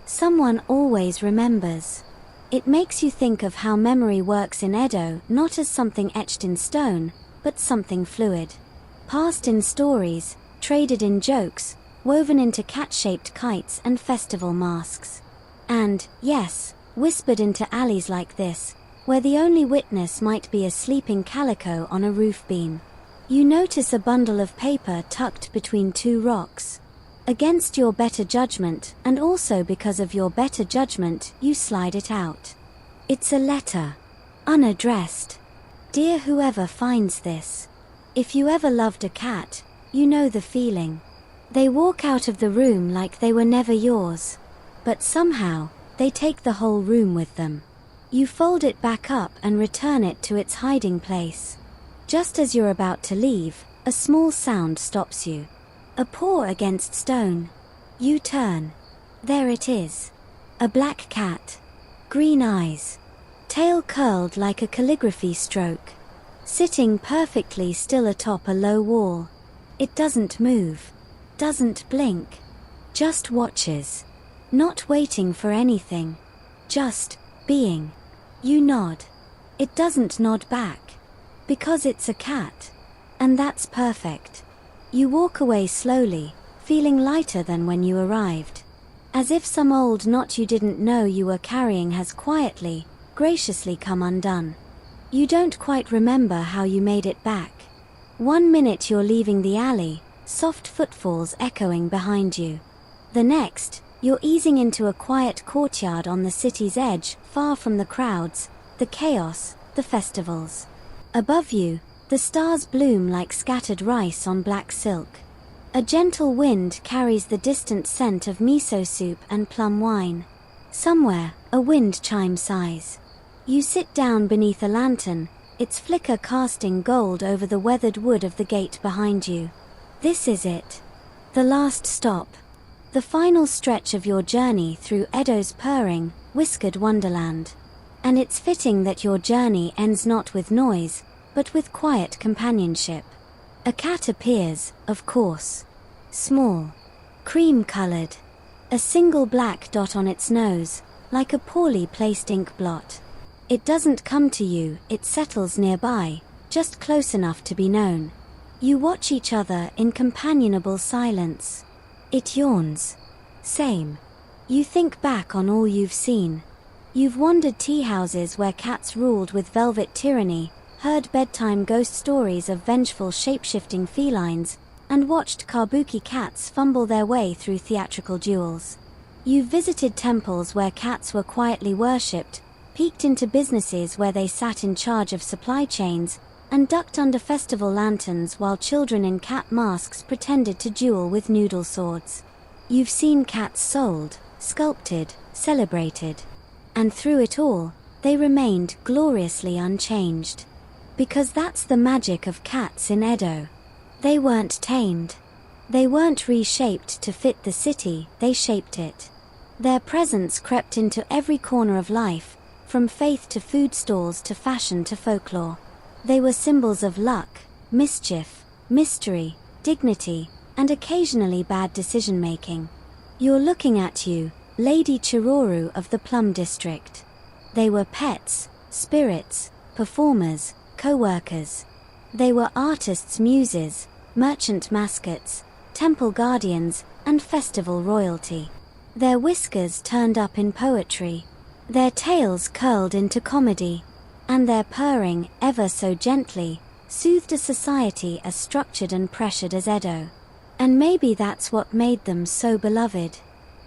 Someone always remembers. It makes you think of how memory works in Edo, not as something etched in stone, but something fluid. Passed in stories, traded in jokes, woven into cat-shaped kites and festival masks. And, yes, whispered into alleys like this, where the only witness might be a sleeping calico on a roof beam. You notice a bundle of paper tucked between two rocks. Against your better judgment, and also because of your better judgment, you slide it out. It's a letter. Unaddressed. Dear whoever finds this. If you ever loved a cat, you know the feeling. They walk out of the room like they were never yours. But somehow, they take the whole room with them. You fold it back up and return it to its hiding place. Just as you're about to leave, a small sound stops you. A paw against stone. You turn. There it is. A black cat. Green eyes. Tail curled like a calligraphy stroke. Sitting perfectly still atop a low wall. It doesn't move. Doesn't blink. Just watches. Not waiting for anything. Just being. You nod. It doesn't nod back. Because it's a cat. And that's perfect. You walk away slowly, feeling lighter than when you arrived. As if some old knot you didn't know you were carrying has quietly, graciously come undone. You don't quite remember how you made it back. 1 minute you're leaving the alley, soft footfalls echoing behind you. The next, you're easing into a quiet courtyard on the city's edge, far from the crowds, the chaos, the festivals. Above you, the stars bloom like scattered rice on black silk. A gentle wind carries the distant scent of miso soup and plum wine. Somewhere, a wind chime sighs. You sit down beneath a lantern, its flicker casting gold over the weathered wood of the gate behind you. This is it. The last stop. The final stretch of your journey through Edo's purring, whiskered wonderland. And it's fitting that your journey ends not with noise, but with quiet companionship. A cat appears, of course. Small. Cream-colored. A single black dot on its nose, like a poorly placed ink blot. It doesn't come to you, it settles nearby, just close enough to be known. You watch each other in companionable silence. It yawns. Same. You think back on all you've seen. You've wandered tea houses where cats ruled with velvet tyranny, heard bedtime ghost stories of vengeful shape-shifting felines, and watched kabuki cats fumble their way through theatrical duels. You've visited temples where cats were quietly worshipped, peeked into businesses where they sat in charge of supply chains, and ducked under festival lanterns while children in cat masks pretended to duel with noodle swords. You've seen cats sold, sculpted, celebrated. And through it all, they remained gloriously unchanged. Because that's the magic of cats in Edo. They weren't tamed. They weren't reshaped to fit the city, they shaped it. Their presence crept into every corner of life, from faith to food stalls to fashion to folklore. They were symbols of luck, mischief, mystery, dignity, and occasionally bad decision-making. You're looking at you, Lady Chiruru of the Plum District. They were pets, spirits, performers, co-workers. They were artists' muses, merchant mascots, temple guardians, and festival royalty. Their whiskers turned up in poetry, their tails curled into comedy, and their purring, ever so gently, soothed a society as structured and pressured as Edo. And maybe that's what made them so beloved.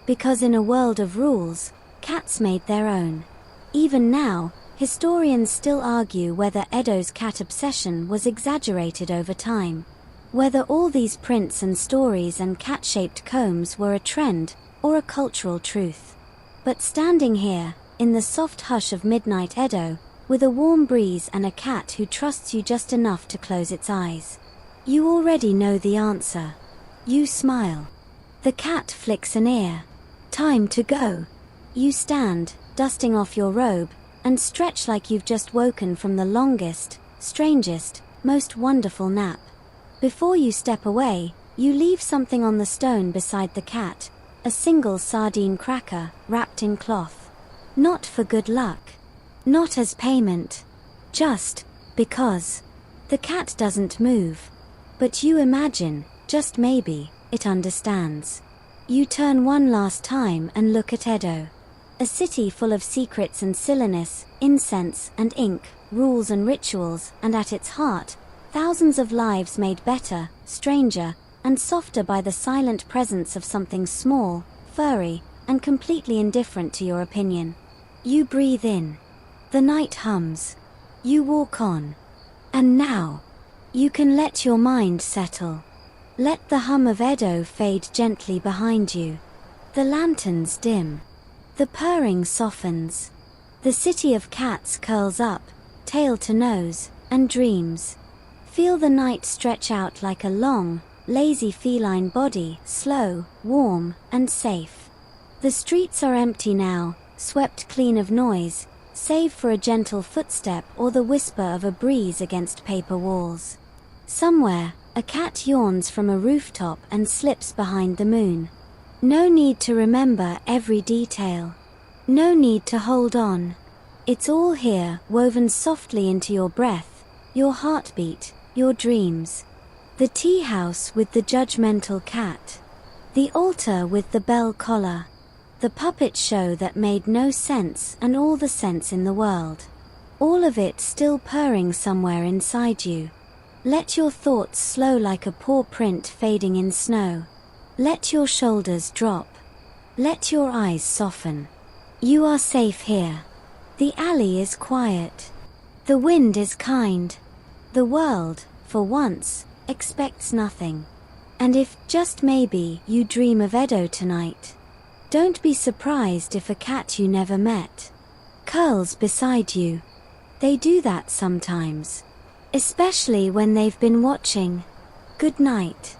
Because in a world of rules, cats made their own. Even now, Historians still argue whether Edo's cat obsession was exaggerated over time, whether all these prints and stories and cat-shaped combs were a trend or a cultural truth. But standing here, in the soft hush of midnight Edo, with a warm breeze and a cat who trusts you just enough to close its eyes, you already know the answer. You smile. The cat flicks an ear. Time to go. You stand, dusting off your robe, and stretch like you've just woken from the longest, strangest, most wonderful nap. Before you step away, you leave something on the stone beside the cat, a single sardine cracker, wrapped in cloth. Not for good luck. Not as payment. Just because. The cat doesn't move. But you imagine, just maybe, it understands. You turn one last time and look at Edo. A city full of secrets and silliness, incense and ink, rules and rituals, and at its heart, thousands of lives made better, stranger, and softer by the silent presence of something small, furry, and completely indifferent to your opinion. You breathe in. The night hums. You walk on. And now, you can let your mind settle. Let the hum of Edo fade gently behind you. The lanterns dim. The purring softens. The city of cats curls up, tail to nose, and dreams. Feel the night stretch out like a long, lazy feline body, slow, warm, and safe. The streets are empty now, swept clean of noise, save for a gentle footstep or the whisper of a breeze against paper walls. Somewhere, a cat yawns from a rooftop and slips behind the moon. No need to remember every detail. No need to hold on. It's all here, woven softly into your breath, your heartbeat, your dreams. The tea house with the judgmental cat. The altar with the bell collar. The puppet show that made no sense and all the sense in the world. All of it still purring somewhere inside you. Let your thoughts slow like a paw print fading in snow. Let your shoulders drop. Let your eyes soften. You are safe here. The alley is quiet. The wind is kind. The world, for once, expects nothing. And if, just maybe, you dream of Edo tonight, don't be surprised if a cat you never met curls beside you. They do that sometimes. Especially when they've been watching. Good night.